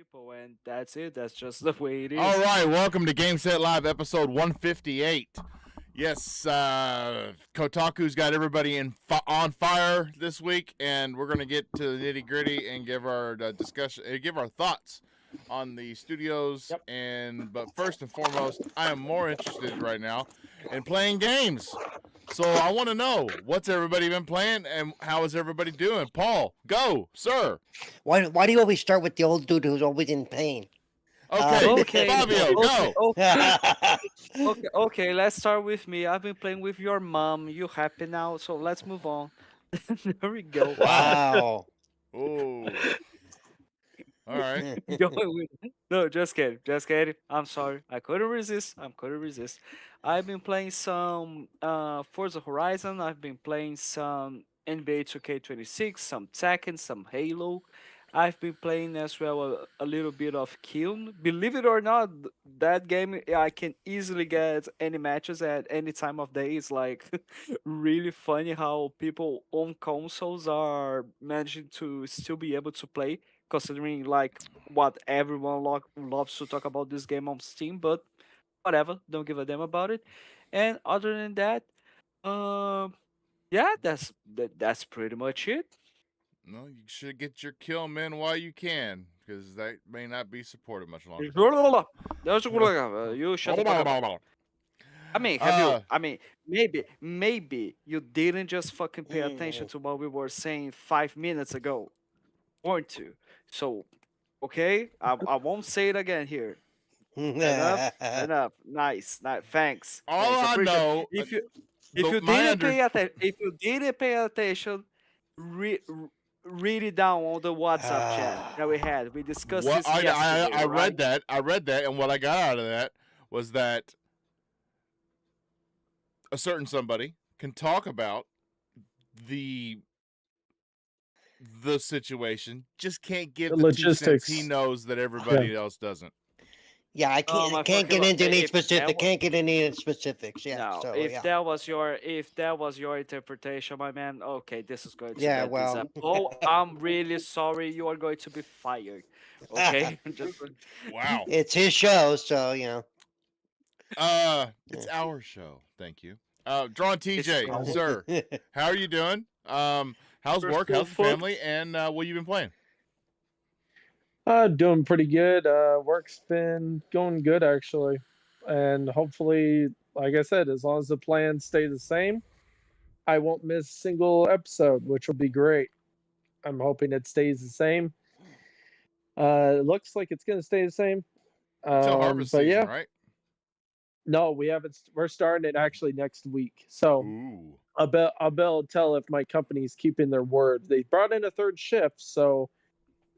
people, and that's it. That's just the way it All is. right, welcome to Game Set Live, episode 158. Yes, Kotaku's got everybody on fire this week, and we're going to get to the nitty gritty and give our discussion, give our thoughts on the studios. Yep. But first and foremost, I am more interested right now in playing games. So I want to know what's everybody been playing and how is everybody doing. Paul, go, sir. Why do you always start with the old dude who's always in pain? Okay, Okay, Fabio, go. Okay. Let's start with me. I've been playing with your mom. You happy now? So let's move on. There we go. Wow. Oh, all right. Going with no, just kidding, just kidding. I'm sorry, I couldn't resist. I've been playing some Forza Horizon. I've been playing some NBA 2K26, some Tekken, some Halo. I've been playing as well a little bit of Kiln. Believe it or not, that game I can easily get any matches at any time of day. It's like really funny how people on consoles are managing to still be able to play considering like what everyone loves to talk about this game on Steam, but whatever, don't give a damn about it. And other than that, um, yeah, that's pretty much it. No, you should get your kill men while you can, because that may not be supported much longer. You shut the fuck up. I mean, have you? I mean, maybe you didn't just fucking pay attention to what we were saying 5 minutes ago, weren't you? So, okay, I won't say it again here. Enough. Nice. Thanks. All Thanks. I Appreciate know, if you if you didn't pay attention, read it down on the WhatsApp chat that we had. We discussed what this yesterday. I right? read that. I read that, and what I got out of that was that a certain somebody can talk about the situation, just can't give The the 2 cents logistics. he knows that everybody else doesn't. Yeah, I can't I can't forgot- get into any if specific. that wa- Can't get any specifics. Yeah. No, So if yeah. that was your interpretation, my man, okay, this is going to Yeah, get well. this up. Oh, I'm really sorry. You are going to be fired. Okay. Wow. It's his show, so It's our show. Thank you. Drawn TJ, our- sir, how are you doing? How's work? How's the family? And what you been playing? Doing pretty good. Work's been going good actually, and hopefully, like I said, as long as the plans stay the same, I won't miss a single episode, which will be great. I'm hoping it stays the same. It looks like it's gonna stay the same. Until harvest but season, yeah, right? no, we haven't. We're starting it actually next week. So Ooh. I'll be able to tell if my company's keeping their word. They brought in a third shift, so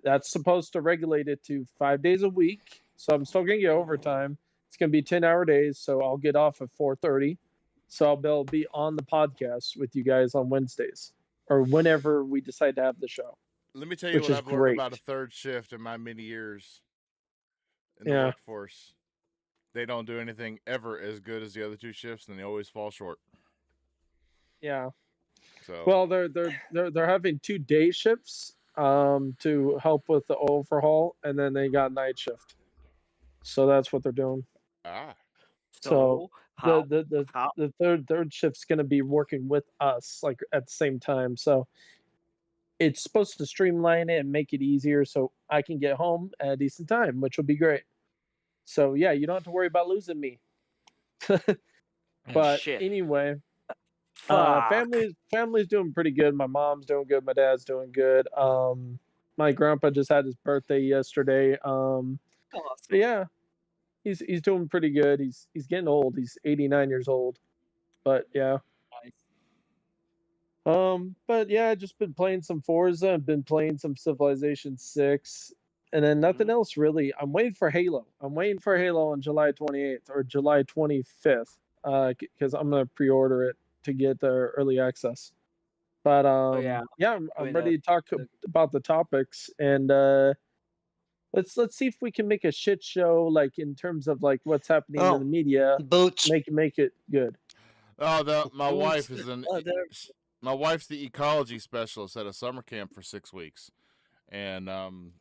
that's supposed to regulate it to 5 days a week. So I'm still gonna get overtime. It's gonna be 10-hour days, so I'll get off at 4:30. So I'll be able to be on the podcast with you guys on Wednesdays or whenever we decide to have the show. Let me tell you Which what is I've learned great. about a third shift in my many years in the Yeah. workforce. They don't do anything ever as good as the other two shifts, and they always fall short. Yeah. So Well, they're having 2 day shifts to help with the overhaul, and then they got night shift. So that's what they're doing. So how, the third shift's going to be working with us like at the same time. So it's supposed to streamline it and make it easier so I can get home at a decent time, which will be great. So yeah, you don't have to worry about losing me. But shit. anyway, Fuck. family's doing pretty good. My mom's doing good. My dad's doing good. My grandpa just had his birthday yesterday. Awesome. But yeah, he's doing pretty good. He's getting old. He's 89 years old. But yeah. Nice. But yeah, I just been playing some Forza. I've been playing some Civilization 6, and then nothing else really. I'm waiting for Halo. I'm waiting for Halo on July 28th or July 25th, because I'm gonna pre-order it to get the early access. But yeah. I'm Doing ready to talk about the topics, and let's see if we can make a shit show like in terms of like what's happening in the media. Boots. Make it good. Oh, my Boots. wife is my wife's the ecology specialist at a summer camp for 6 weeks, and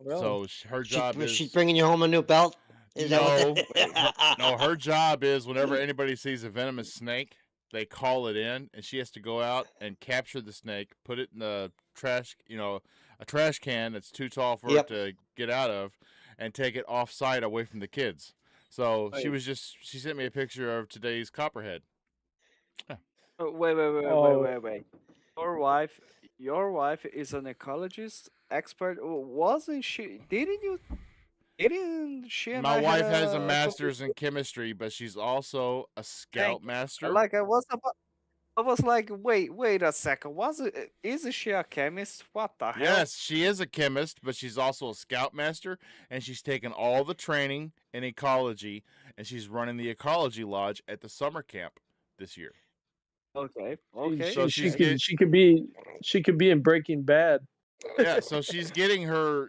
Really? so her job She's is bringing you home a new belt. Is that what no, Wait. her job is whenever anybody sees a venomous snake, they call it in, and she has to go out and capture the snake, put it in the trash, a trash can that's too tall for it Yep. to get out of, and take it off site away from the kids. So Wait. she sent me a picture of today's copperhead. Yeah. Oh, Wait. Your wife, your wife is an ecologist expert. Wasn't she? Didn't you? Didn't she and My I had wife has a a master's conversation? in chemistry, but she's also a Thank scout you. master. Like I was about. I was like, wait a second. Was it? Isn't she a chemist? What the hell? Yes, she is a chemist, but she's also a scoutmaster, and she's taken all the training in ecology, and she's running the ecology lodge at the summer camp this year. Okay, she okay, So she she she's okay. could get she could be she could be in Breaking Bad. yeah, so she's getting her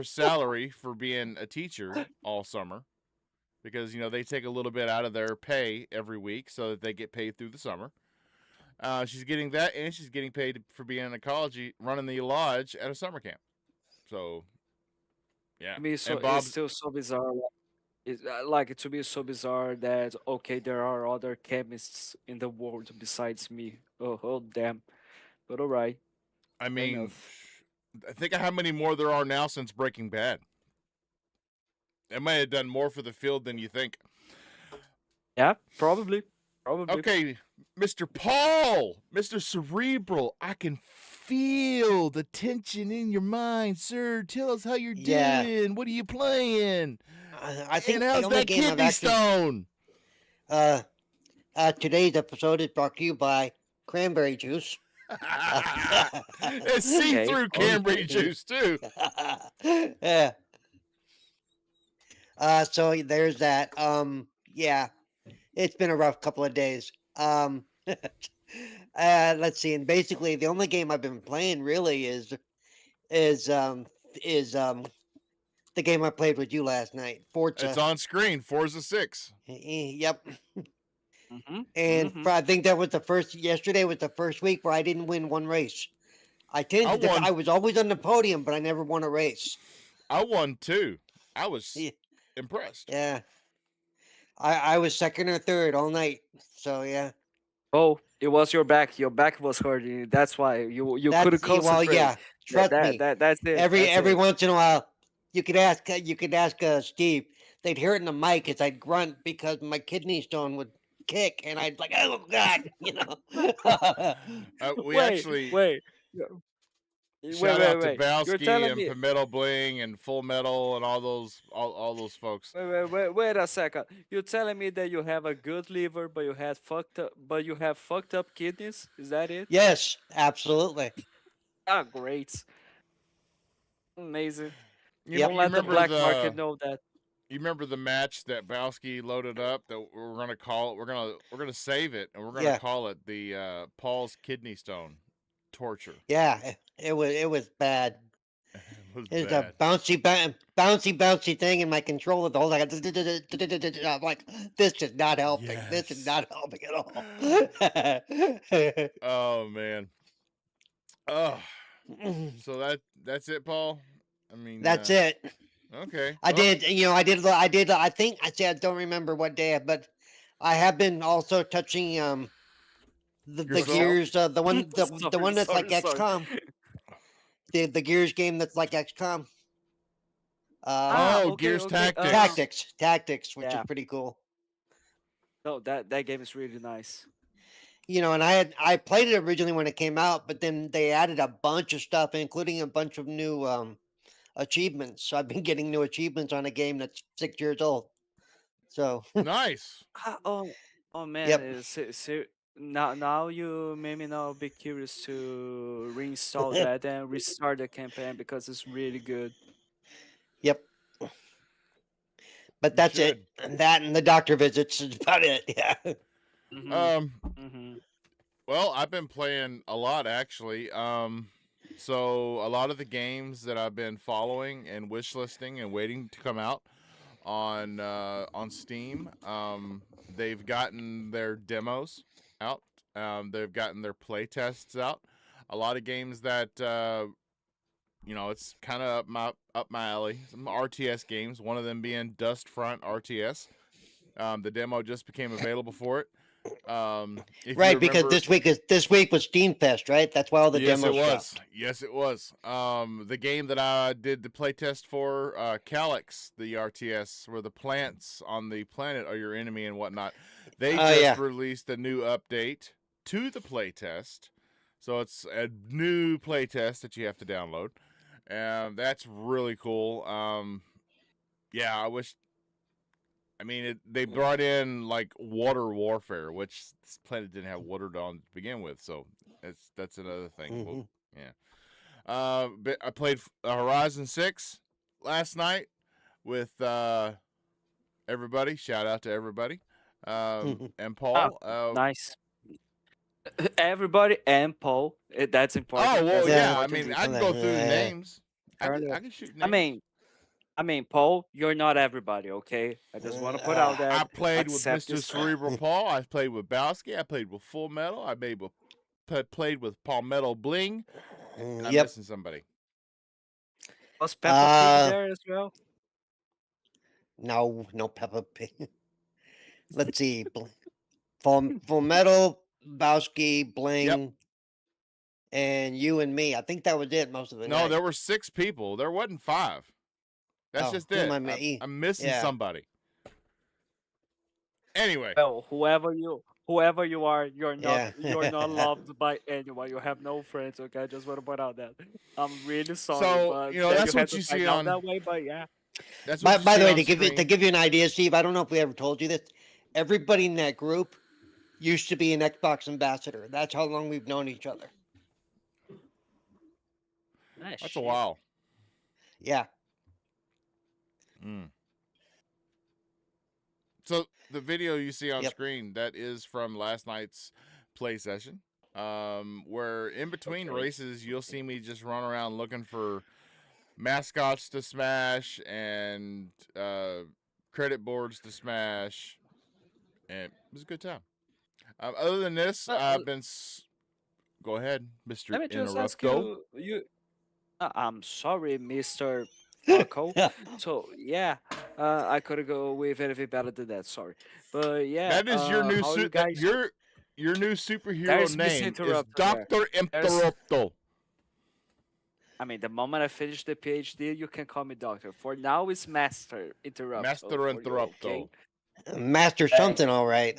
salary for being a teacher all summer because they take a little bit out of their pay every week so that they get paid through the summer. She's getting that, and she's getting paid for being in ecology, running the lodge at a summer camp. So yeah, To me, so and it's Bob's still so bizarre. It's like to me, it's so bizarre that okay, there are other chemists in the world besides me. Oh damn. But all right, I fair mean, enough. I think of how many more there are now since Breaking Bad. It might have done more for the field than you think. Yeah, probably, probably. Okay, Mr. Paul, Mr. Cerebral, I can feel the tension in your mind, sir. Tell us how you're Yeah. doing. What are you playing? I And think the how's only that game I've kidney actually stone? uh today's episode is brought to you by cranberry juice. It's Okay, see-through cranberry okay. juice too. Yeah. So there's that. Yeah, it's been a rough couple of days. Let's see, and basically the only game I've been playing really is um is the game I played with you last night, It's Forza. on screen. Forza 6. Yep. Mhm, And mhm. I think that was yesterday was the first week where I didn't win one race. I I won. was always on the podium, but I never won a race. I won too. I was Yeah, impressed. yeah. I was second or third all night. So yeah, Oh, it was your back. Your back was hurting. That's why you couldn't well, concentrate. yeah. Trust me. That's it. That's Every it. once in a while, you could ask Steve. They'd hear it in the mic as I'd grunt because my kidney stone would kick, and I'd like, oh god, you know. We Wait, actually wait, yeah, shout out to You're Bowski telling and me. Metal Bling and Full Metal and all those folks. Wait a second. You're telling me that you have a good liver, but you have fucked up kidneys. Is that it? Yes, absolutely. Ah, great, amazing. Yep. Don't let the black market know that. you remember the match that Bowski loaded up that we're gonna call it. We're gonna save it and we're gonna Yeah. call it the Paul's kidney stone torture. Yeah. It was bad. It was It's a bad. bouncy thing in my controller. The whole time, I'm like, this is not helping. This is Yes. not helping at all. Oh man. Oh, so that's it, Paul. I mean, That's it. okay. I Well, did. I think I said I don't remember what day, but I have been also touching the yourself. Yourself? gears. The one that's like Sorry. XCOM. The gears game that's like XCOM. Ah, Oh, okay, Gears okay. Tactics. Tactics, which is Yeah. pretty cool. No, that game is really nice. And I played it originally when it came out, but then they added a bunch of stuff, including a bunch of new achievements. So I've been getting new achievements on a game that's 6 years old. So Nice. Oh man, yep, now you made me now be curious to reinstall that and restart the campaign because it's really good. yep. But You that's it. should. And that and the doctor visits is about it. Yeah. Mhm. Um. Mhm. Well, I've been playing a lot actually. So a lot of the games that I've been following and wishlisting and waiting to come out on Steam, they've gotten their demos out. They've gotten their play tests out. A lot of games that it's kind of up my alley. Some RTS games. One of them being Dust Front RTS. The demo just became available for it. If you Right, because remember, this week was Steam Fest, right? That's why all the yes, it demos was. dropped. Yes, it was. The game that I did the playtest for, Calyx, the RTS, where the plants on the planet are your enemy and whatnot. They Oh, just yeah. released a new update to the playtest, so it's a new playtest that you have to download, and that's really cool. Yeah, I wish. I mean, they brought in like water warfare, which this planet didn't have water on to begin with, so that's another thing. Well, Mhm. yeah. But I played Horizon 6 last night with everybody. Shout out to everybody. And Ah, Paul. nice. Everybody and Paul. That's Oh important. well, That's Yeah. yeah. I important. mean, I And can go then, through the yeah. names. Turn I it. can shoot I names. mean, Paul, you're not everybody, okay? I just want to put out I that. played with Accept Mr. this. Cerebral Paul. I played with Bowski. I played with Full Metal. Played with Palmetto Bling. And I'm Yep. missing somebody. Was Peppa Pig Uh, there as well? no Peppa Pig. Let's see. Full Metal, Bowski, Bling, and you and me. I think that was it most of the No, night. there were 6 people. There wasn't 5. That's Oh, just who am it. I mi- I'm missing Yeah. somebody. Anyway, Well, whoever you are, you're Yeah. not loved by anyone. You have no friends, okay? I just want to point out that. I'm really sorry, so but you know that you that's had what to you find see out on that way. But yeah, that's By, what you by see the way, on to screen. give you an idea, Steve, I don't know if we ever told you this. Everybody in that group used to be an Xbox ambassador. That's how long we've known each other. nice That's a shit. while. Yeah. Mm. So the video you see on Yep. screen, that is from last night's play session. Where in between Okay. races, you'll see me just run around looking for mascots to smash and credit boards to smash, and it was a good time. Other than this, Uh, I've been. Go ahead, Mister Let me just ask Interrupto. you. I'm sorry, Mister Fucko. So yeah, I could go with anything better than that. Sorry, but yeah, That is your new how you guys? your new superhero There's Mister name is Interrupter there. Doctor There's. Interrupto. I mean, the moment I finish the PhD, you can call me doctor. For now, it's Master Interrupto Master for you, okay? Interrupto. Master something, all right.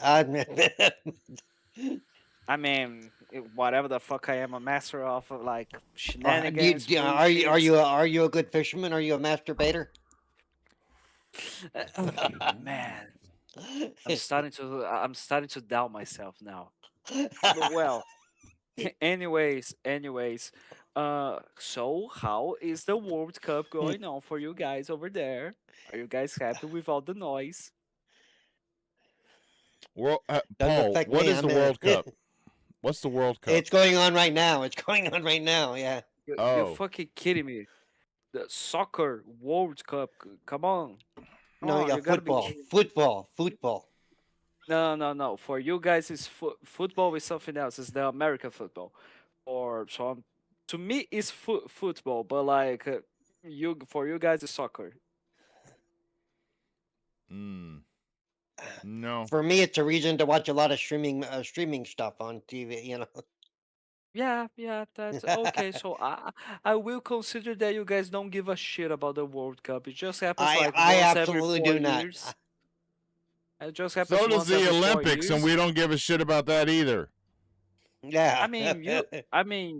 I mean, whatever the fuck I am a master of, like do shenanigans, are you bullshit. are you a good fisherman? Are you a masturbator? Man, I'm starting to doubt myself now. But well, anyways, so how is the World Cup going on for you guys over there? Are you guys happy with all the noise? World, Doesn't Paul, affect what me. is the World Cup? What's the World Cup? It's going on right now. It's going on right now. Yeah. You're Oh, fucking kidding me. The soccer World Cup. Come on. Come No, on, yeah, you gotta be football. no. For you guys, it's football is something else. It's the American football. Or so to me, it's football, but like for you guys, it's soccer. no. For me, it's a reason to watch a lot of streaming stuff on TV. You know. Yeah, that's okay. So I will consider that you guys don't give a shit about the World Cup. It just happens like I once every absolutely 4 do not. years. It just happens So does once the every four Olympics, and years. we don't give a shit about that either. Yeah.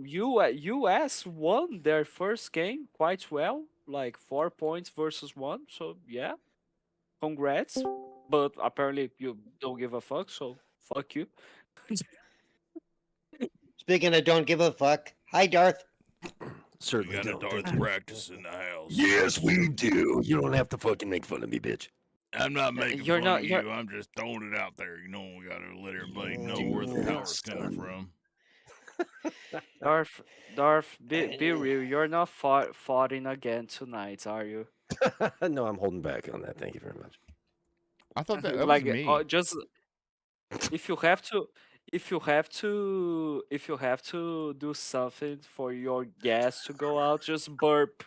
U.S. won their first game quite well, like 4 points versus one. So yeah, congrats. But apparently you don't give a fuck, so fuck you. Speaking of don't give a fuck. Hi, Darth. Certainly don't. Thank you. practice in the house. Yes, we do. You don't have to fucking make fun of me, bitch. I'm not making You're fun not- of you're- you. I'm just throwing it out there. You know, we gotta let everybody know where the power's coming from. Darth, be real. You're not fighting again tonight, are you? No, I'm holding back on that. Thank you very much. I thought that was Like me. just if you have to, if you have to do something for your gas to go out, just burp.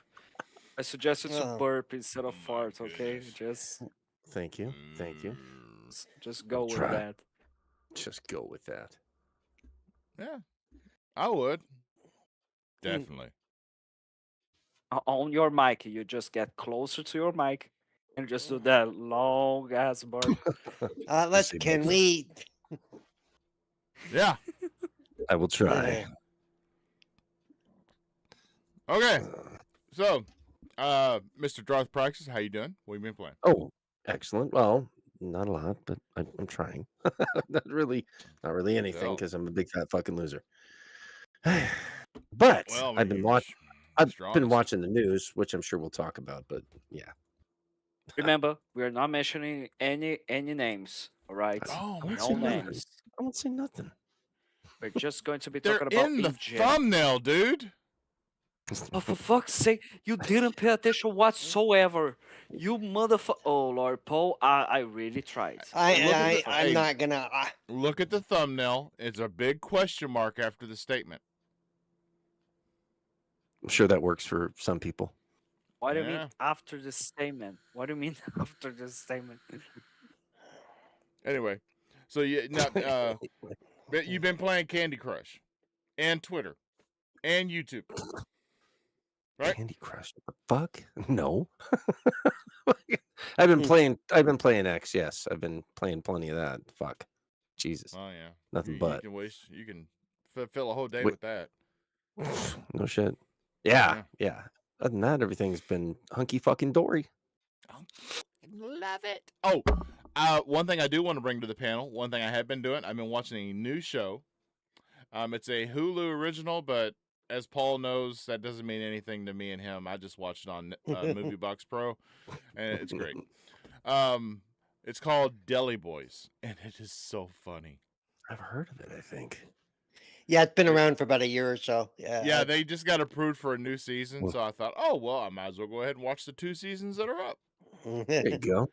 I suggest you to Oh. burp instead of My fart. Okay, goodness. Thank you. Thank you. just I'll go with try. that. Just go with that. Yeah, I would. Mm. Definitely. On your mic, you just get closer to your mic and just do that long ass burp. Let's. say Can burp. we? Yeah. I will try. Okay. So, Mr. Darth Praxis, how you doing? What have you been playing? Oh, excellent. Well, not a lot, but I'm trying. not really anything So, because I'm a big fat fucking loser. but well, I've been you're watching. I've Mr. been Honest. watching the news, which I'm sure we'll talk about. But yeah, Remember, we are not mentioning any names. All right, Oh I my won't say no god. nothing. names. I won't say nothing. We're just going to be They're talking about in the in general. thumbnail, dude. Oh, for fuck's sake, you didn't pay attention whatsoever. You motherfucker. Oh, Lord Paul, I really tried. Look at the I'm hey, not gonna. look at the thumbnail. It's a big question mark after the statement. I'm sure that works for some people. What do you mean Yeah. after the statement? What do you mean after the statement? Anyway, so but you've been playing Candy Crush and Twitter and YouTube, right? Candy Crush. What the fuck? No. I've been playing X, yes. I've been playing plenty of that. Fuck. Jesus. Oh yeah. Nothing You but. can waste. You can fill a whole day Wait. with that. No shit. Yeah. Other than that, everything's been hunky fucking dory. Love it. Oh, one thing I do want to bring to the panel. One thing I have been doing. I've been watching a new show. It's a Hulu original, but as Paul knows, that doesn't mean anything to me and him. I just watched it on Movie Box Pro, and it's great. It's called Deli Boys, and it is so funny. I've heard of it, I think. Yeah, it's been around for about a year or so. Yeah. Yeah, they just got approved for a new season, so I thought, oh well, I might as well go ahead and watch the 2 seasons that are up. There you go.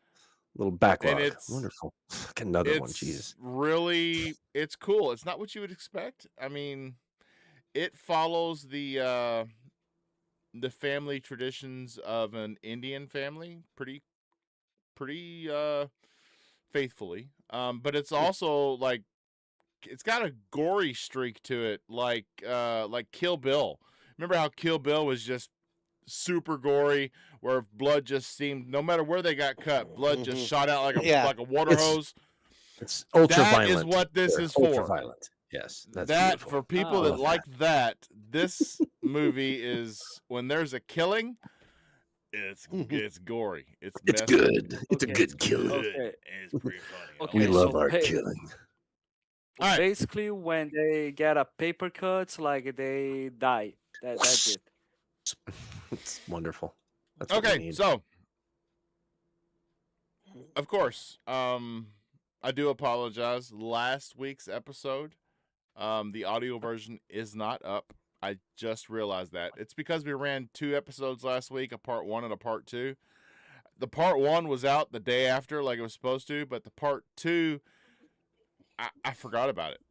Little backlog. it's- Wonderful. Fuck another one. It's Jesus. really, it's cool. It's not what you would expect. I mean, it follows the family traditions of an Indian family pretty faithfully. But it's also like it's got a gory streak to it, like Kill Bill. Remember how Kill Bill was just super gory, where blood just seemed no matter where they got cut, blood just shot out like a water hose. It's ultra That violent. is what this is ultra for. violent. Yes, that's that beautiful. for people Oh. that Love like that, this movie is when there's a killing, it's gory. It's It's messed up. good. It's a Okay. good kill. Okay. And it's pretty funny. Okay, We love so our pay- killing. All right. Basically, when they get a paper cut, like they die. That's it. It's wonderful. That's what we Okay, need. so of course, I do apologize. Last week's episode, the audio version is not up. I just realized that. It's because we ran 2 episodes last week, a part 1 and a part 2. The part 1 was out the day after, like it was supposed to, but the part 2, I forgot about it.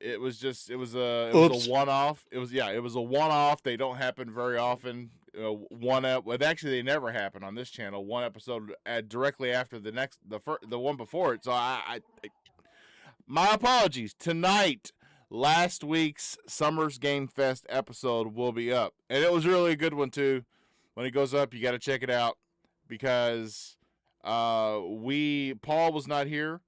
It was a one-off. It was a one-off. They don't happen very often. Actually, they never happen on this channel. One episode directly after the one before it. So my apologies. Tonight, last week's Summers Game Fest episode will be up, and it was really a good one too. When it goes up, you got to check it out because Paul was not here,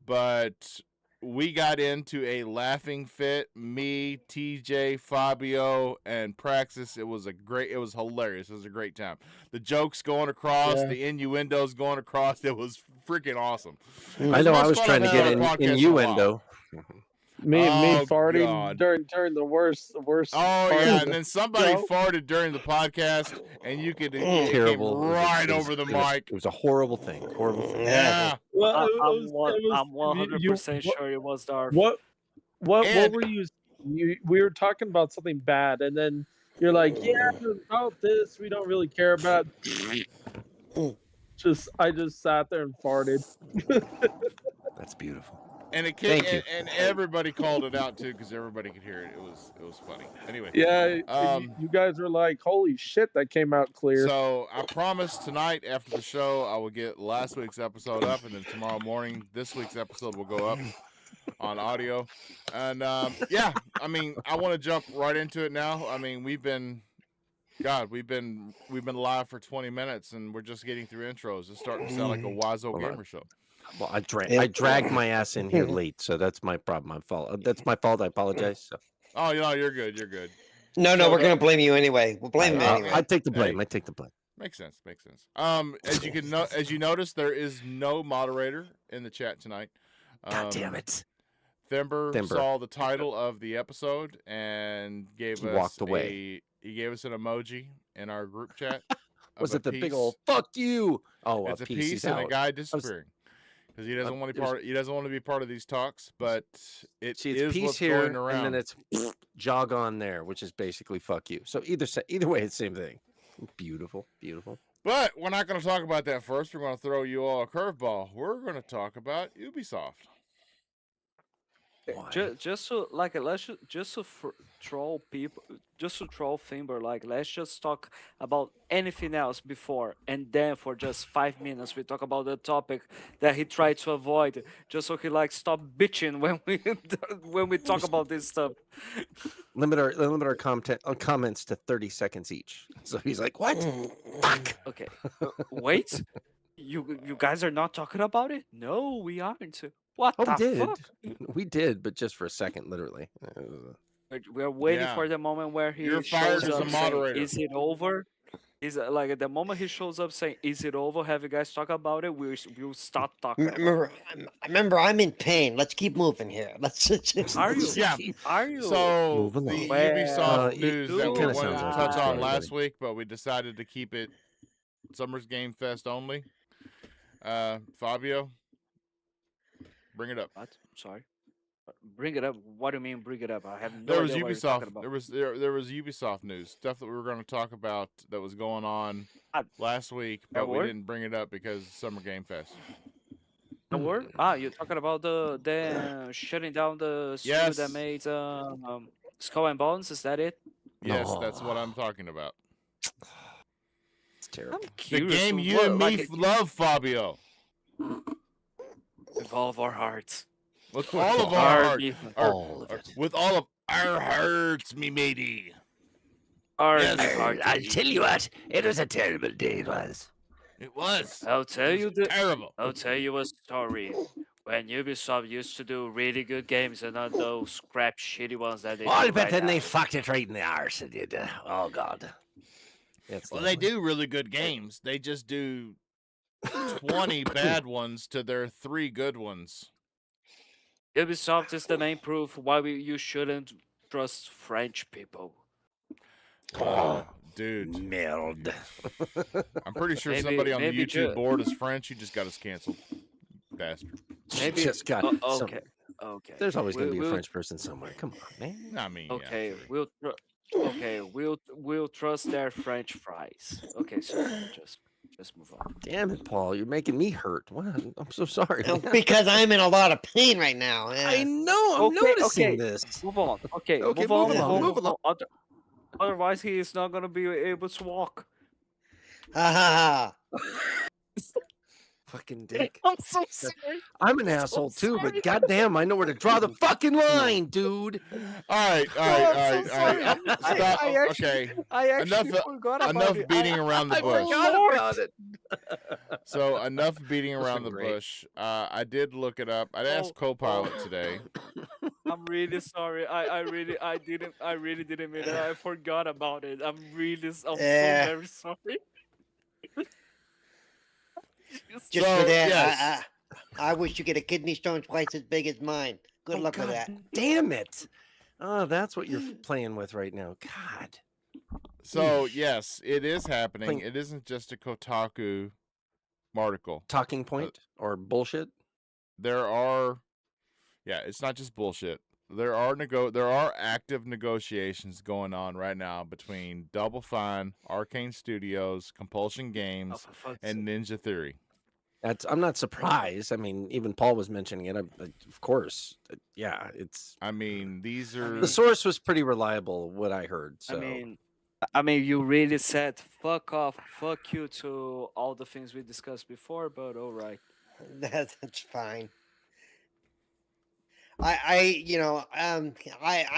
but we got into a laughing fit. Me, TJ, Fabio, and Praxis. It was hilarious. It was a great time. The jokes going across, Yeah. the innuendos going across. It was freaking awesome. I know. I was Most trying to fun get I've had on a podcast in a innuendo. Me Oh, farting God. during the worst. Oh part yeah, of and the then somebody show. farted during the podcast, and it came Terrible. right over the mic. It was a horrible thing. Horrible thing. Yeah. Well, I'm 100% sure it was Darth. What And- were you? We were talking about something bad, and then you're like, "Yeah, about this, we don't really care about." I just sat there and farted. That's beautiful. And it Thank you. and everybody called it out too because everybody could hear it. It was funny. Anyway, Yeah, you guys were like, "Holy shit, that came out clear." so I promise tonight after the show I will get last week's episode up, and then tomorrow morning this week's episode will go up on audio. And yeah, I mean I want to jump right into it now. I mean we've been live for 20 minutes and we're just getting through intros. It's starting to sound like a Wizo Hold on. Gamer show. Well, I dragged my ass in here late, so that's my problem. My fault. That's my fault. I apologize. So. Oh, you're good. You're good. No, So we're the- gonna blame you anyway. We'll blame him anyway. I take the blame. Hey. I take the blame. Makes sense. As you notice, there is no moderator in the chat tonight. God damn it! Thimber saw the title of the episode and He walked away. He gave us an emoji in our group chat. Was of it the piece. big old "fuck you"? Oh, It's a piece piece is and a out. guy disappearing because he doesn't want to be part. He doesn't want to be part of these talks. But See, is it's peace what's here, going around. and then it's jog on there, which is basically "fuck you." So either way, it's the same thing. Beautiful, beautiful. But we're not going to talk about that first. We're going to throw you all a curveball. We're going to talk about Ubisoft. Why? Just to like troll people, just to troll Thimber. Like, let's just talk about anything else before, and then for just 5 minutes we talk about the topic that he tried to avoid, just so he like stop bitching when we talk about this stuff. Limit our comments to 30 seconds each. So he's like, "What? Fuck." Okay, wait, you guys are not talking about it? No, we aren't. What Oh, the we did. fuck? We did, but just for a second, literally. We're waiting Yeah. for the moment where he You're fired shows as a up saying, moderator. "Is it over?" Is like at the moment he shows up saying, "Is it over? Have you guys talk about it?" We'll start talking. Remember, I'm in pain. Let's keep moving here. Let's. Are you? Yeah. Are you? So Move the along. Ubisoft it news that we kinda wanted sounds to like a touch good on story, last buddy. week, but we decided to keep it Summer's Game Fest only. Fabio, bring it up. What? Sorry. Bring it up. What do you mean bring it up? I have no There was idea what you're talking Ubisoft. about. There was Ubisoft news stuff that we were going to talk about that was going on Ah, last week, there but we were? didn't bring it up because it's Summer Game Fest. The word? You're talking about the shutting down the studio Yes. that made Skull and Bones. Is that it? Yes, that's what No. I'm talking about. It's terrible. I'm The curious. game to you what, and like, me love, Fabio. with all of our hearts. With all of our heart. All of it. With all of our hearts, me matey. Our Yes. I'll tell you what, it was a terrible day, it was. It was. I'll tell you Terrible. I'll tell you a story. When Ubisoft used to do really good games and not those crap shitty ones that they All do bet right then they now. fucked it right in the arse, they did. Oh, God. It's Well, they lovely. do really good games. They just do 20 bad ones to their 3 good ones. Ubisoft is the main proof why you shouldn't trust French people. Oh, dude. Merde. I'm pretty sure Maybe- somebody on the maybe YouTube board is French. You just got us canceled. Bastard. Maybe Just got some- okay. Okay. There's always going to be a We'll- French person somewhere. Come on, man. I mean, Okay, yeah, sure. we'll trust their French fries. Okay, so just move on. Damn it, Paul. You're making me hurt. What? I'm so sorry. man. Because I'm in a lot of pain right now. Yeah. I know. I'm Okay, noticing okay. this. Move on. Okay, Okay, move on. move along, move along. Otherwise, he is not gonna be able to walk. Ha ha Fucking dick. I'm so sorry. I'm an asshole too, sorry. but goddamn, I know where to draw the fucking line, dude. All right. I'm so sorry. Stop. I actually- Okay. I actually Enough- forgot about Enough it. beating around the I bush. forgot about it. So enough beating Those are around the great. bush. I did look it up. I asked Copilot today. I'm really sorry. I really didn't mean it. I forgot about it. I'm Yeah. so very sorry. Just So, for that, yes. I wish you get a kidney stone twice as big as mine. Good luck with that. Damn it. Oh, that's what you're playing with right now. God. So yes, it is happening. Playing- It isn't just a Kotaku article. Talking point or bullshit? There are, yeah, it's not just bullshit. There are active negotiations going on right now between Double Fine, Arkane Studios, Compulsion Oh, Games, for fuck's and Ninja Theory. I'm not surprised. I mean, even Paul was mentioning it. Of course, yeah. It's I mean, these I are the mean, source was pretty reliable, what I heard. I So mean, I mean, you really said fuck off, fuck you to all the things we discussed before, but all right. That's fine. I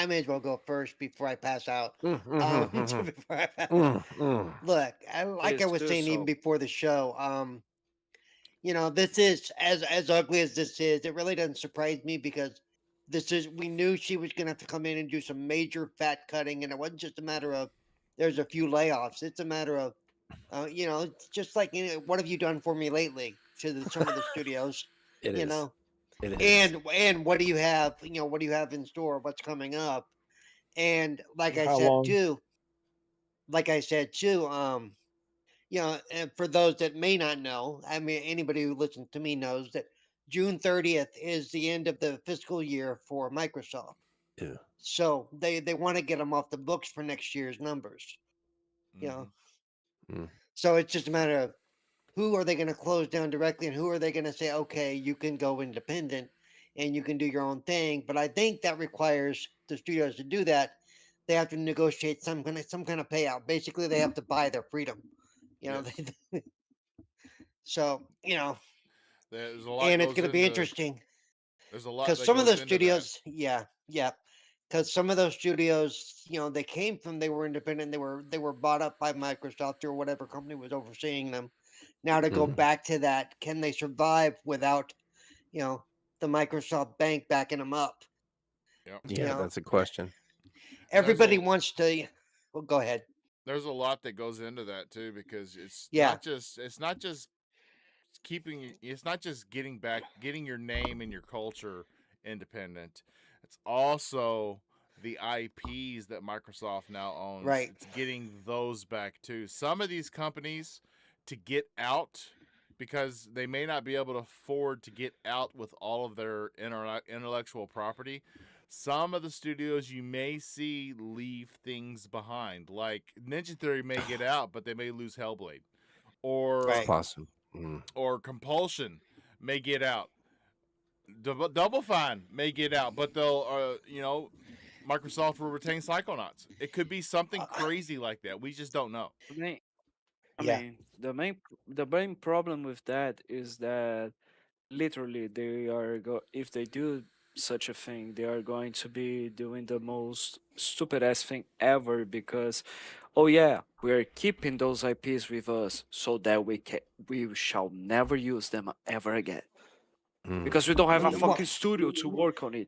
may as well go first before I pass out. Before I pass out. Look, like I Please was do saying even so. before the show, this is as ugly as this is. It really doesn't surprise me because we knew she was gonna have to come in and do some major fat cutting, and it wasn't just a matter of there's a few layoffs. It's a matter of it's just like what have you done for me lately to some of the studios, it you is. know, It is. and what do you have, what do you have in store? What's coming up? And How long? like I said too, and for those that may not know, I mean, anybody who listens to me knows that June 30th is the end of the fiscal year for Microsoft. Yeah. So they want to get them off the books for next year's numbers, you know. Mm. So it's just a matter of who are they going to close down directly and who are they going to say, okay, you can go independent and you can do your own thing. But I think that requires the studios to do that. They have to negotiate some kind of payout. Basically, they have to buy their freedom. You know, yes. so There's a lot and it's goes going to be into interesting there's a lot because that some of goes those into that. studios, yeah, because some of those studios, they were independent, they were bought up by Microsoft or whatever company was overseeing them. Now to go Mhm. back to that, can they survive without you know the Microsoft bank backing them up? Yep. You Yeah, know, that's a question. And everybody wants to. Well, go ahead. there's a lot that goes into that too because Yeah, it's not just it's not just getting your name and your culture independent. It's also the IPs that Microsoft now owns. right. It's getting those back too. Some of these companies to get out because they may not be able to afford to get out with all of their intellectual property. Some of the studios you may see leave things behind, like Ninja Theory may get out, but they may lose Hellblade, It's or Right. possible. Mm. Compulsion may get out. Double Fine may get out, but they'll, Microsoft will retain Psychonauts. It could be something Uh, crazy like that. We just don't know. I mean, I yeah. mean, the main problem with that is that literally they are if they do such a thing, they are going to be doing the most stupid ass thing ever because oh yeah, we're keeping those IPs with us so that we shall never use them ever again Mm. because we don't have a Well, fucking studio to work on it.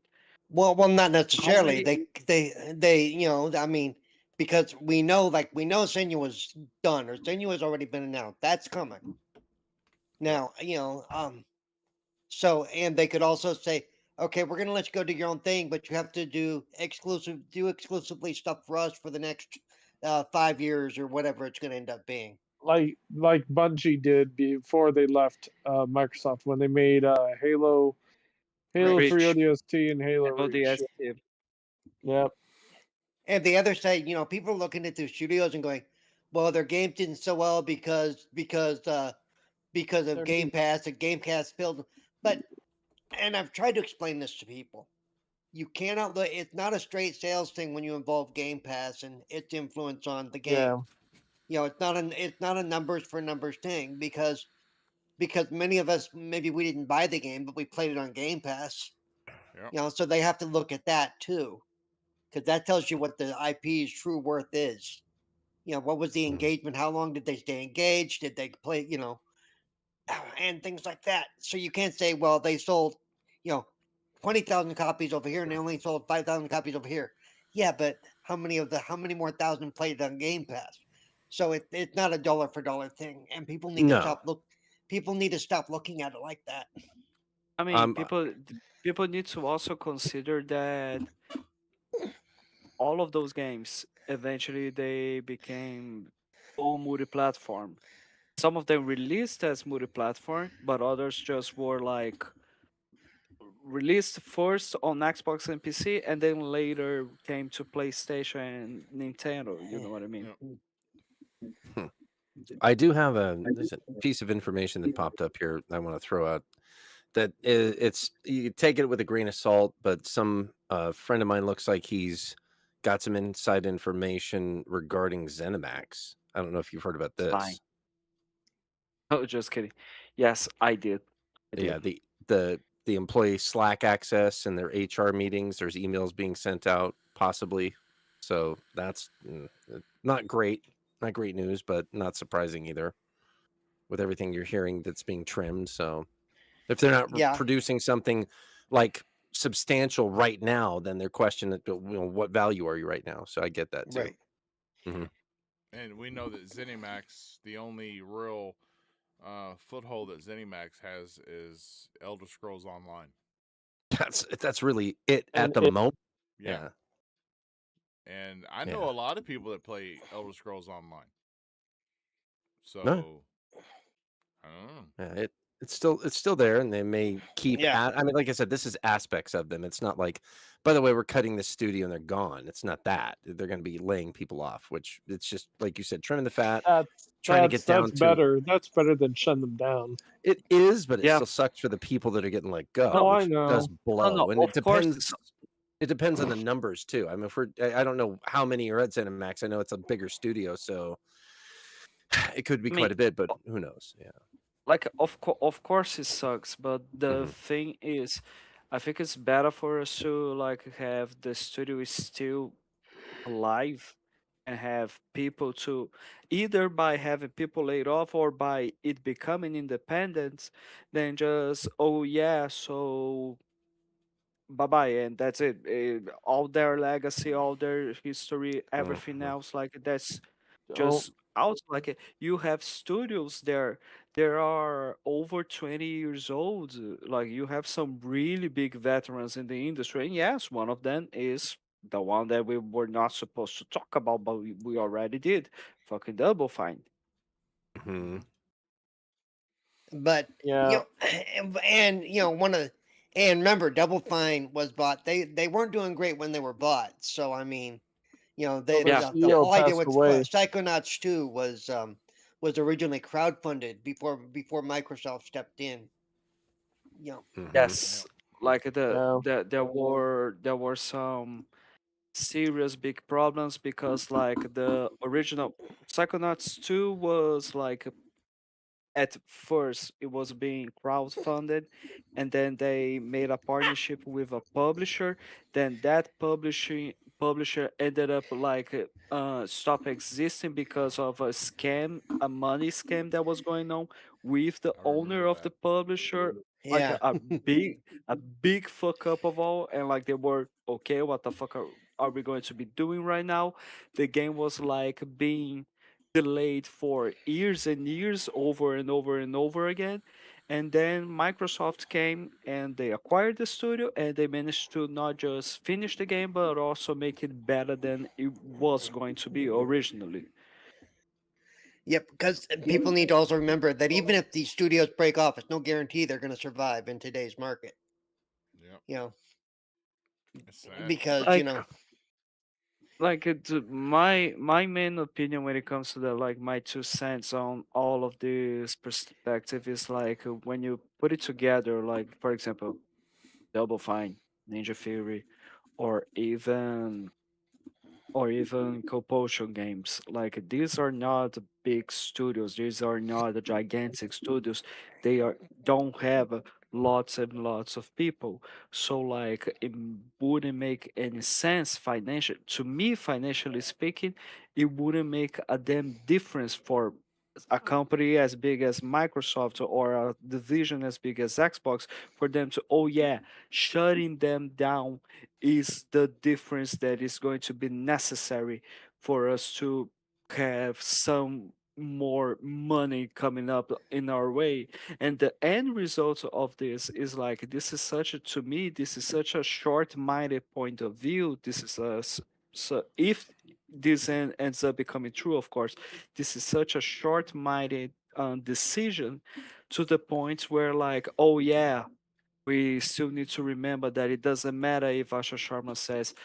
well, not How necessarily. many They, I mean, because we know Senua was done or Senua has already been announced. That's coming Yep. now. So and they could also say, okay, we're gonna let you go do your own thing, but you have to do exclusively stuff for us for the next 5 years or whatever it's gonna end up being. Like Bungie did before they left Microsoft when they made Halo Reach. 3 reach ODST and Halo about the Reach. ST? Yep. And the other side, people are looking at their studios and going, well, their games didn't so well because of They're Game new. Pass and Game Pass filled. But and I've tried to explain this to people. You cannot look. It's not a straight sales thing when you involve Game Pass and its influence on the game. Yeah. It's not a numbers for numbers thing because many of us maybe we didn't buy the game but we played it on Game Pass. Yep. So they have to look at that too because that tells you what the IP's true worth is. What was the Mm. engagement? How long did they stay engaged? Did they play? And things like that. So you can't say, well, they sold, you know, 20,000 copies over here and they only sold 5,000 copies over here. Yeah, but how many more thousand played on Game Pass? So it's not a dollar for dollar thing, and No. people need to stop looking at it like that. I mean, Um. people need to also consider that all of those games eventually they became full multi-platform. Some of them released as multi-platform, but others just were like released first on Xbox and PC, and then later came to PlayStation and Nintendo. You know what I mean? Yep. hmm. I do have there's a piece of information that popped up here I want to throw out that it's you take it with a grain of salt, but some friend of mine looks like he's got some inside information regarding ZeniMax. I don't know if you've heard about It's fine. this. Oh, just kidding. Yes, I did. I Yeah, did. the employee Slack access and their HR meetings. There's emails being sent out, possibly. So that's not great. Not great news, but not surprising either. With everything you're hearing that's being trimmed, so if they're not Yeah, producing something like substantial right now, then they're questioning, what value are you right now? So I get that too. right. Hmm. And we know that ZeniMax, the only real foothold that ZeniMax has is Elder Scrolls Online. That's really it at And the moment. Yeah. Yeah, And I know yeah. a lot of people that play Elder Scrolls Online. No, So I don't know. yeah, it's still there, and they may keep Yeah, at. I mean, like I said, this is aspects of them. It's not like, by the way, we're cutting this studio and they're gone. It's not that they're going to be laying people off, which it's just like you said, trimming the fat, that's trying to get that's down to better. That's better than shutting them down. it is, but it Yeah. still sucks for the people that are getting let No, go, Oh, I which does know. blow. And of course. it depends on the numbers too. I mean, I don't know how many are at ZeniMax. I know it's a bigger studio, so it could be I mean, quite a bit, but who knows? Yeah. like of course it sucks, but the Hmm. thing is, I think it's better for us to like have the studio is still alive and have people to either by having people laid off or by it becoming independent than just oh yeah so bye bye and that's it. All their legacy, all their history, everything Hmm. else like that's Don't. just out like you have studios there are over 20 years old, like you have some really big veterans in the industry, and yes, one of them is the one that we were not supposed to talk about, but we already did. Fucking Double Fine. Hmm. but Yeah. and one of and remember, Double Fine was bought. They weren't doing great when they were bought. So I mean, Well, their Yeah, the CEO whole idea passed with away. Psychonauts 2 was originally crowdfunded before Microsoft stepped in. You know, Hmm. yes, Yep. like Yeah. there were some serious big problems because like the original Psychonauts 2 was like at first it was being crowdfunded, and then they made a partnership with a publisher, then that publisher ended up like stop existing because of a scam, a money scam that was going on with the I owner remember of the that. publisher, like yeah, a big fuck up of all, and like they were okay, what the fuck are we going to be doing right now. The game was like being delayed for years and years over and over and over again. And then Microsoft came and they acquired the studio and they managed to not just finish the game but also make it better than it was going to be originally. yep. Because people need to also remember that even if these studios break off, it's no guarantee they're going to survive in today's market. Yep. You know, It's sad. because Like my main opinion when it comes to the like my 2 cents on all of this perspective is like when you put it together, like for example Double Fine, Ninja Fury, or even Compulsion games. Like these are not big studios. These are not gigantic studios. They don't have lots and lots of people. So like it wouldn't make any sense financial to me, financially speaking. It wouldn't make a damn difference for a company as big as Microsoft or a division as big as Xbox for them to, oh yeah, shutting them down is the difference that is going to be necessary for us to have some more money coming up in our way. And the end result of this is like this is such a to me this is such a short-minded point of view. This is so if this ends up becoming true, of course, this is such a short-minded decision to the point where like oh yeah, we still need to remember that it doesn't matter if Asha Sharma says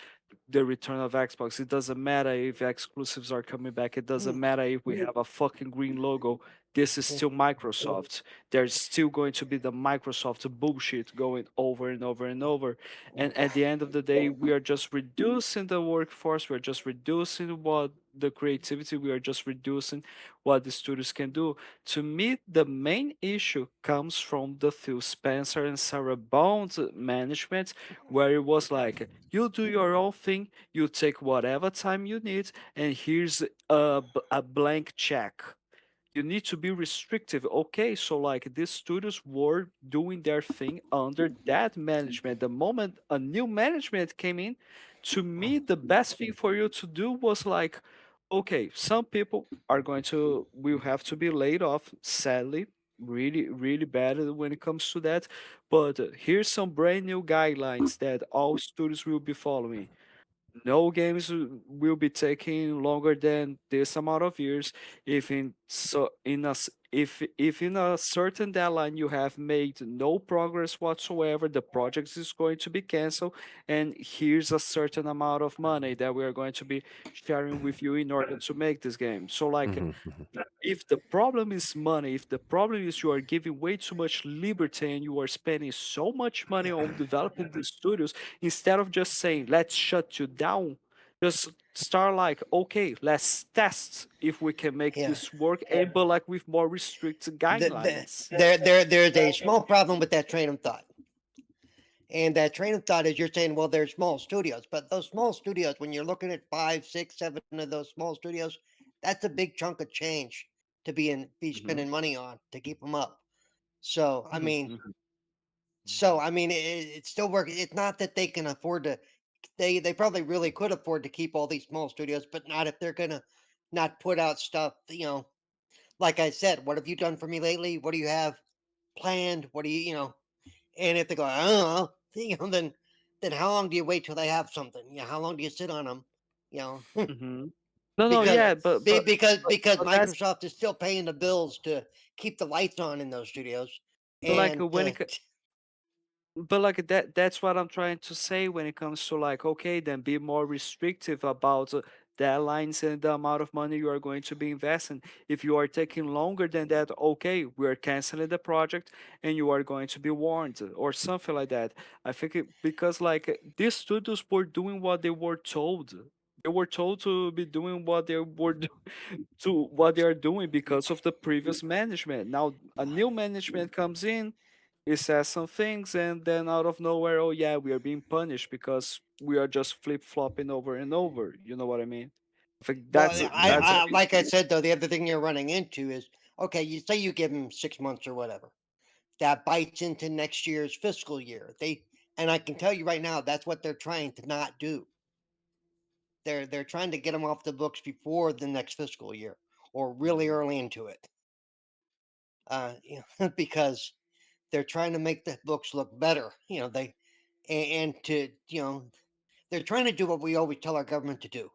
the return of Xbox. It doesn't matter if exclusives are coming back. It doesn't matter if we have a fucking green logo. This is still Microsoft. There's still going to be the Microsoft bullshit going over and over and over. And at the end of the day, we are just reducing the workforce. We're just reducing what the creativity. We are just reducing what the studios can do. To me, the main issue comes from the Phil Spencer and Sarah Bones management, where it was like, you do your own thing, you take whatever time you need, and here's a blank check. You need to be restrictive. Okay, so like these studios were doing their thing under that management. The moment a new management came in, to me, the best thing for you to do was like, okay, some people are going to will have to be laid off, sadly, really, really bad when it comes to that. But here's some brand new guidelines that all studios will be following. No games will be taking longer than this amount of years. If in so in a if in a certain deadline you have made no progress whatsoever, the project is going to be canceled. And here's a certain amount of money that we are going to be sharing with you in order to make this game. So like, if the problem is money, if the problem is you are giving way too much liberty and you are spending so much money on developing the studios, instead of just saying, let's shut you down, just start like, okay, let's test if we can make Yeah. this work, and but like with more restricted guidelines. There's a small problem with that train of thought. And that train of thought is you're saying, well, they're small studios, but those small studios, when you're looking at 5, 6, 7 of those small studios, that's a big chunk of change to be Mhm, spending money on to keep them up. So I mhm, mean, mhm, it's still working. It's not that they can afford to. They probably really could afford to keep all these small studios, but not if they're gonna not put out stuff. Like I said, what have you done for me lately? What do you have planned? What do you? And if they go, I don't know, then how long do you wait till they have something? How long do you sit on them? You know, mhm. No, no, because yeah, because but that's Microsoft is still paying the bills to keep the lights on in those studios, but like and when it but like that's what I'm trying to say when it comes to like, okay, then be more restrictive about deadlines and the amount of money you are going to be investing. If you are taking longer than that, okay, we're canceling the project and you are going to be warned or something like that. I think because like these studios were doing what they were told. They were told to be doing what they were to what they are doing because of the previous management. Now a new management comes in, he says some things, and then out of nowhere, oh yeah, we are being punished because we are just flip flopping over and over. You know what I mean? I think well, that's a I big like I issue. said though, the other thing you're running into is okay. You say you give them 6 months or whatever, that bites into next year's fiscal year. And I can tell you right now, that's what they're trying to not do. They're trying to get them off the books before the next fiscal year or really Mhm. early into it, because they're trying to make the books look better. And to they're trying to do what we always tell our government to do: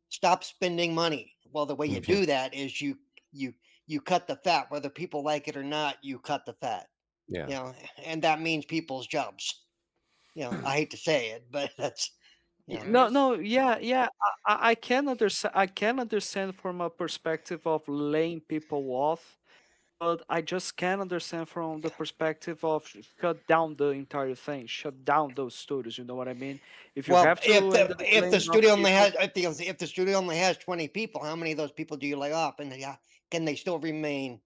stop spending money. Well, the way you Mhm. do that is you you cut the fat, whether people like it or not. You cut the fat, Yeah. and that means people's jobs. I hate to say it, but that's you know. I No, guess no, yeah, yeah. I can understand. I can understand from a perspective of laying people off, but I just can't understand from the perspective of shut down the entire thing, shut down those studios. You know what I mean? If you Well, have to end up if the laying off studio only people, has if the studio only has 20 people, how many of those people do you lay off, and can they still remain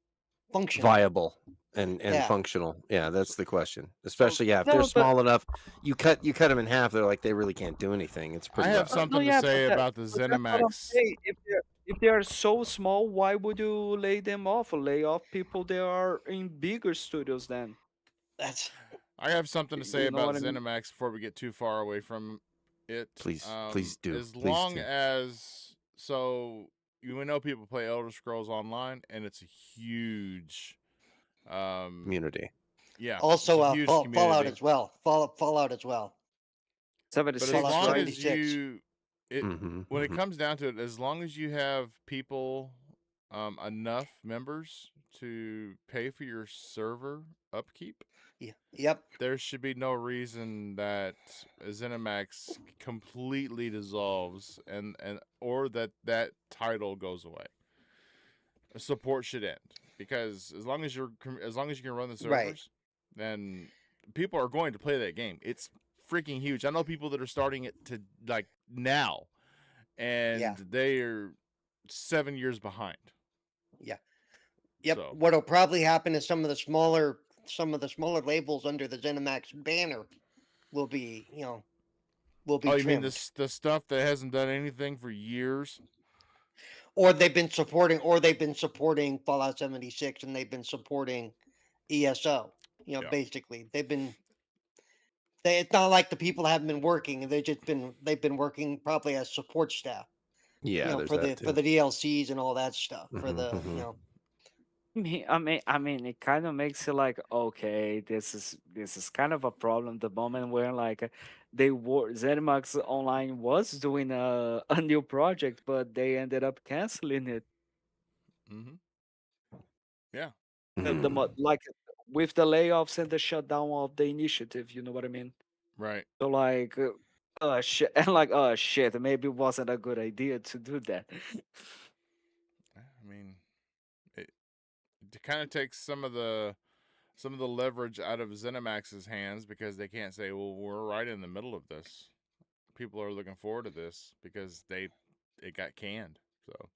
functional? Viable and Yeah. functional. Yeah, that's the question. so. Especially, yeah, if they're no, but small enough, you cut them in half. They're like they really can't do anything. It's I pretty have rough. no, something to yeah, say about the but that's what I'm ZeniMax. saying. If they are so small, why would you lay them off or lay off people that are in bigger studios then? That's I have something to say You know about what I mean? ZeniMax before we get too far away from it. Please do. As Please long do. as we know people play Elder Scrolls Online, and it's a huge, um, Community. yeah, it's also a huge Fallout community. as well. Fallout as well. But as 76, Fallout long right? as 76. you, it Hmm. when it comes down to it, as long as you have people, enough members to pay for your server upkeep, Yep. there should be no reason that ZeniMax completely dissolves and or that title goes away. Support should end because as long as you can run the Right. servers, then people are going to play that game. It's freaking huge. I know people that are starting it to like now, Yeah. and they're 7 years behind. Yeah. Yep. So, What'll probably happen is some of the smaller labels under the ZeniMax banner will be, will be oh, you mean trimmed. this the stuff that hasn't done anything for years? Or they've been supporting Fallout 76, and they've been supporting ESO. Yeah. Basically, it's not like the people haven't been working. They've been working probably as support staff, Yeah, there's for that the too. DLCs and all that stuff. For Hmm, the hmm. I mean, it kind of makes it like, okay, this is kind of a problem. The moment where like they were ZeniMax Online was doing a new project, but they ended up canceling it. Mm-hmm. Yeah. Like with the layoffs and the shutdown of the initiative. You know what I mean? Right. So like, shit, and like, oh shit, maybe it wasn't a good idea to do that. I mean, it, it kind of takes some of the leverage out of ZeniMax's hands because they can't say, "Well, we're right in the middle of this. People are looking forward to this because it got canned." So,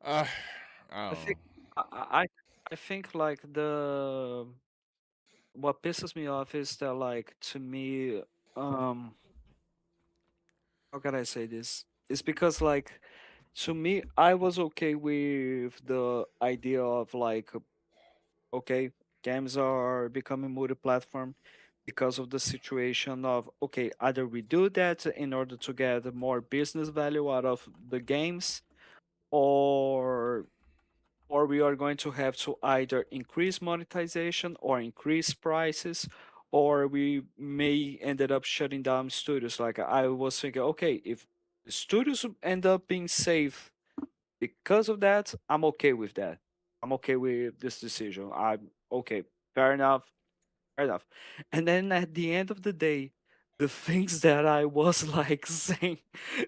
uh, I I don't know. think I I I think like the what pisses me off is that like to me, um how can I say this? It's because like to me I was okay with the idea of like, okay, games are becoming multi-platform because of the situation of, okay, either we do that in order to get more business value out of the games, or we are going to have to either increase monetization or increase prices, or we may ended up shutting down studios. Like I was thinking, okay, if studios end up being safe because of that, I'm okay with that. I'm okay with this decision. I'm okay. Fair enough. Fair enough. And then at the end of the day, the things that I was like saying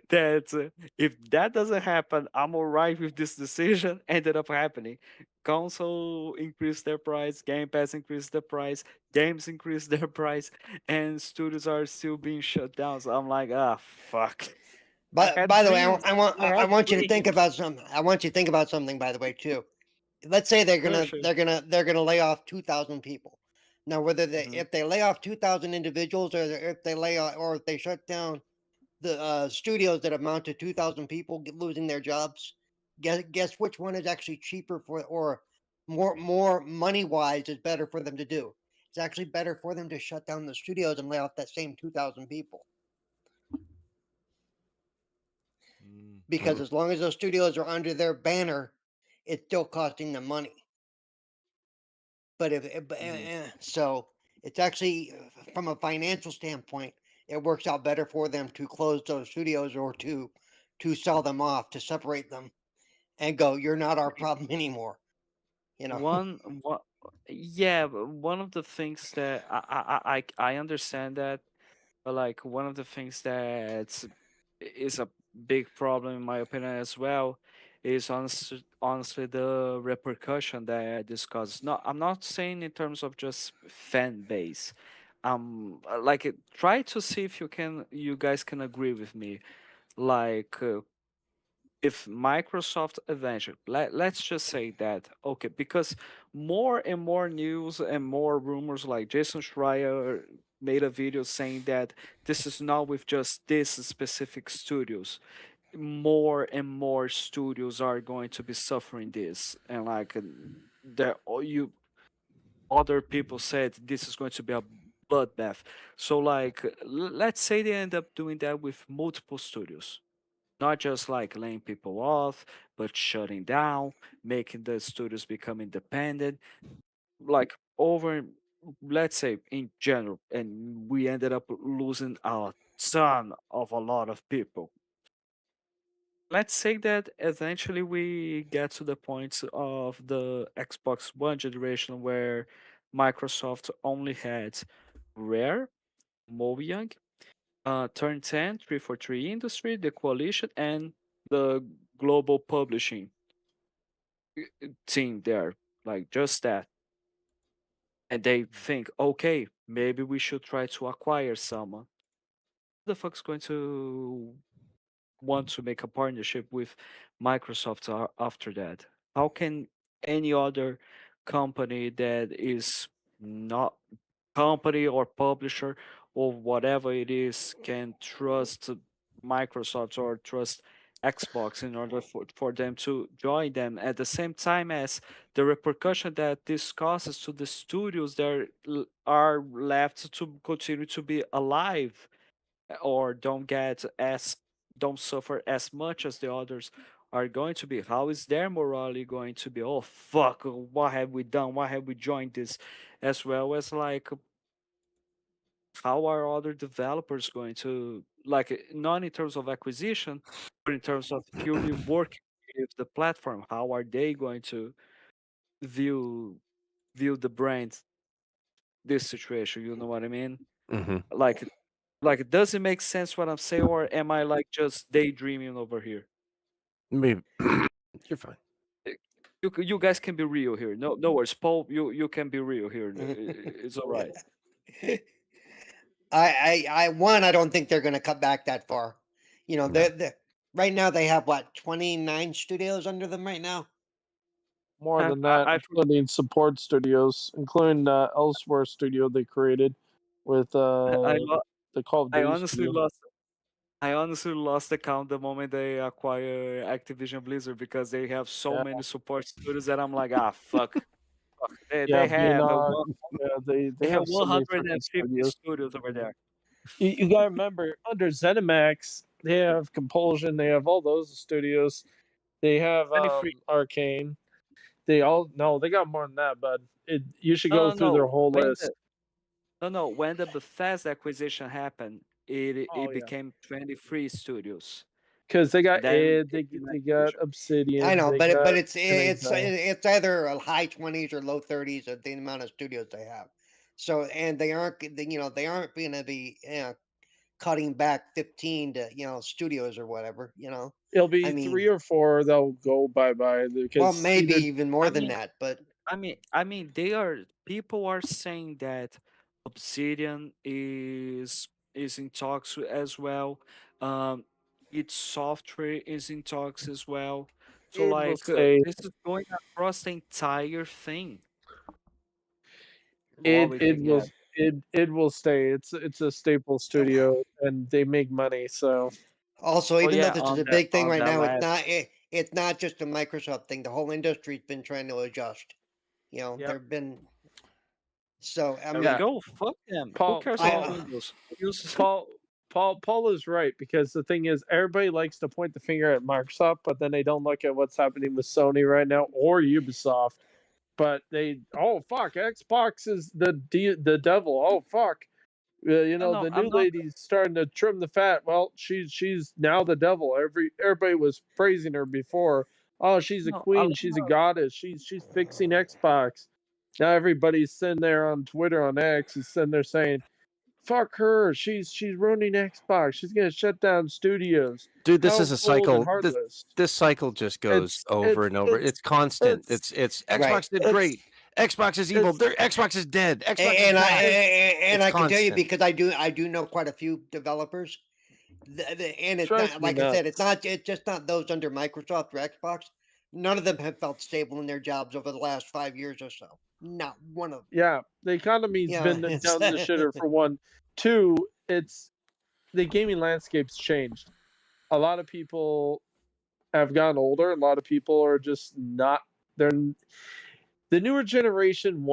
that if that doesn't happen, I'm alright with this decision, ended up happening. Console increased their price, Game Pass increased the price, games increased their price, and studios are still being shut down. So I'm like, ah, fuck. I But had by the way, dreams. I want I I had want you to think dreams. about some. I want you to think about something. By the way, too. Let's say they're Sure, gonna sure. they're gonna they're gonna lay off 2,000 people. Now, whether they Hmm. if they lay off 2,000 individuals, or if they shut down the studios that amount to 2,000 people losing their jobs, guess which one is actually cheaper for, or more money wise is better for them to do. It's actually better for them to shut down the studios and lay off that same 2,000 people, because True. as long as those studios are under their banner, it's still costing them money. But Hmm. so it's actually, from a financial standpoint, it works out better for them to close those studios, or to sell them off, to separate them and go, "You're not our problem anymore." You know. One, yeah, but one of the things that I understand that, but like one of the things that is a big problem in my opinion as well is honestly the repercussion that this causes. No, I'm not saying in terms of just fan base. Try to see if you guys can agree with me. Like, if Microsoft eventually, let's just say that, okay, because more and more news and more rumors, like Jason Schreier made a video saying that this is not with just this specific studios. More and more studios are going to be suffering this, and like there, you other people said this is going to be a bloodbath. So like, let's say they end up doing that with multiple studios, not just like laying people off, but shutting down, making the studios become independent, like over, let's say in general, and we ended up losing a ton of a lot of people. Let's say that eventually we get to the point of the Xbox One generation where Microsoft only had Rare, Mojang, Turn 10, 343 Industry, the Coalition, and the global publishing team there. Like just that. And they think, okay, maybe we should try to acquire someone. Who the fuck's going to want to make a partnership with Microsoft after that? How can any other company that is not company or publisher or whatever it is can trust Microsoft or trust Xbox in order for them to join them at the same time as the repercussion that this causes to the studios that are left to continue to be alive or don't suffer as much as the others are going to be. How is their morale going to be? Oh fuck, what have we done? Why have we joined this? As well as like how are other developers going to like not in terms of acquisition, but in terms of purely working with the platform? How are they going to view the brand this situation? You know what I mean? Hmm. Like does it make sense what I'm saying, or am I like just daydreaming over here? Maybe you're fine. Eh, you guys can be real here. No worries, Paul. You can be real here. It's all right. I don't think they're going to cut back that far. You know, No. they right now they have what 29 studios under them right now. More than that, I including support studios, including Elsewhere studio they created with I lo- the Call of I Duty honestly studio. lost. I honestly lost the count the moment they acquire Activision Blizzard because they have so Yeah, many support studios that I'm like, ah, fuck. yeah, They have Beanog. Yeah, they they have have so many 150 freaking studios. studios over there. You gotta remember, under ZeniMax, they have Compulsion. They have all those studios. They have 23. Arkane. They all no, they got more than that, but you should go No, no, through their no. whole When list. when the Bethesda acquisition happened, Oh it yeah, became 23 studios. because they got Then id, came they got Activision. I Obsidian, know, they but got it's NHL. it's either a high 20s or low 30s of the amount of studios they have. So and they aren't going to be cutting back 15 to studios or whatever. It'll I be three mean, or four that'll go bye bye well, because maybe either even more I than mean, that, but they are people are saying that Obsidian is in talks as well. Um, its software is in talks as well. So it will like stay. this is going across the entire thing. What It we it think, will yeah. it will stay. It's a staple studio and they make money. So also, Oh even though yeah, this is a big thing on right that now, last. it's not just a Microsoft thing. The whole industry's been trying to adjust. yep, There've been so I There we yeah. mean, go. Fuck them. Who Paul cares about Paul I Windows? Use Paul Paul is right because the thing is everybody likes to point the finger at Microsoft, but then they don't look at what's happening with Sony right now or Ubisoft. But they oh fuck, Xbox is the devil. Oh fuck. no, no, The I'm new not. lady's starting to trim the fat. Well, she's now the devil. Everybody was praising her before. Oh, she's a No, queen. She's a goddess. She's fixing Xbox. Now everybody's sitting there on Twitter on X is sitting there saying, "Fuck her. She's ruining Xbox. She's gonna shut down studios. Dude, this How is a cold and cycle. This heartless." this cycle just goes It's over and over. It's constant. it's It's right. Xbox did it's great. Xbox is evil. it's Xbox is dead. Xbox is And I bad. it's and It's I can tell you constant. because I do know quite a few developers. And it's drives not me like I said, nuts. it's just not those under Microsoft or Xbox. None of them have felt stable in their jobs over the last 5 years or so. Not one of them. Yeah, the economy's been It's down the shitter for one. Two, it's the gaming landscape's changed. A lot of people have gotten older. A lot of people are just not. They're the newer generation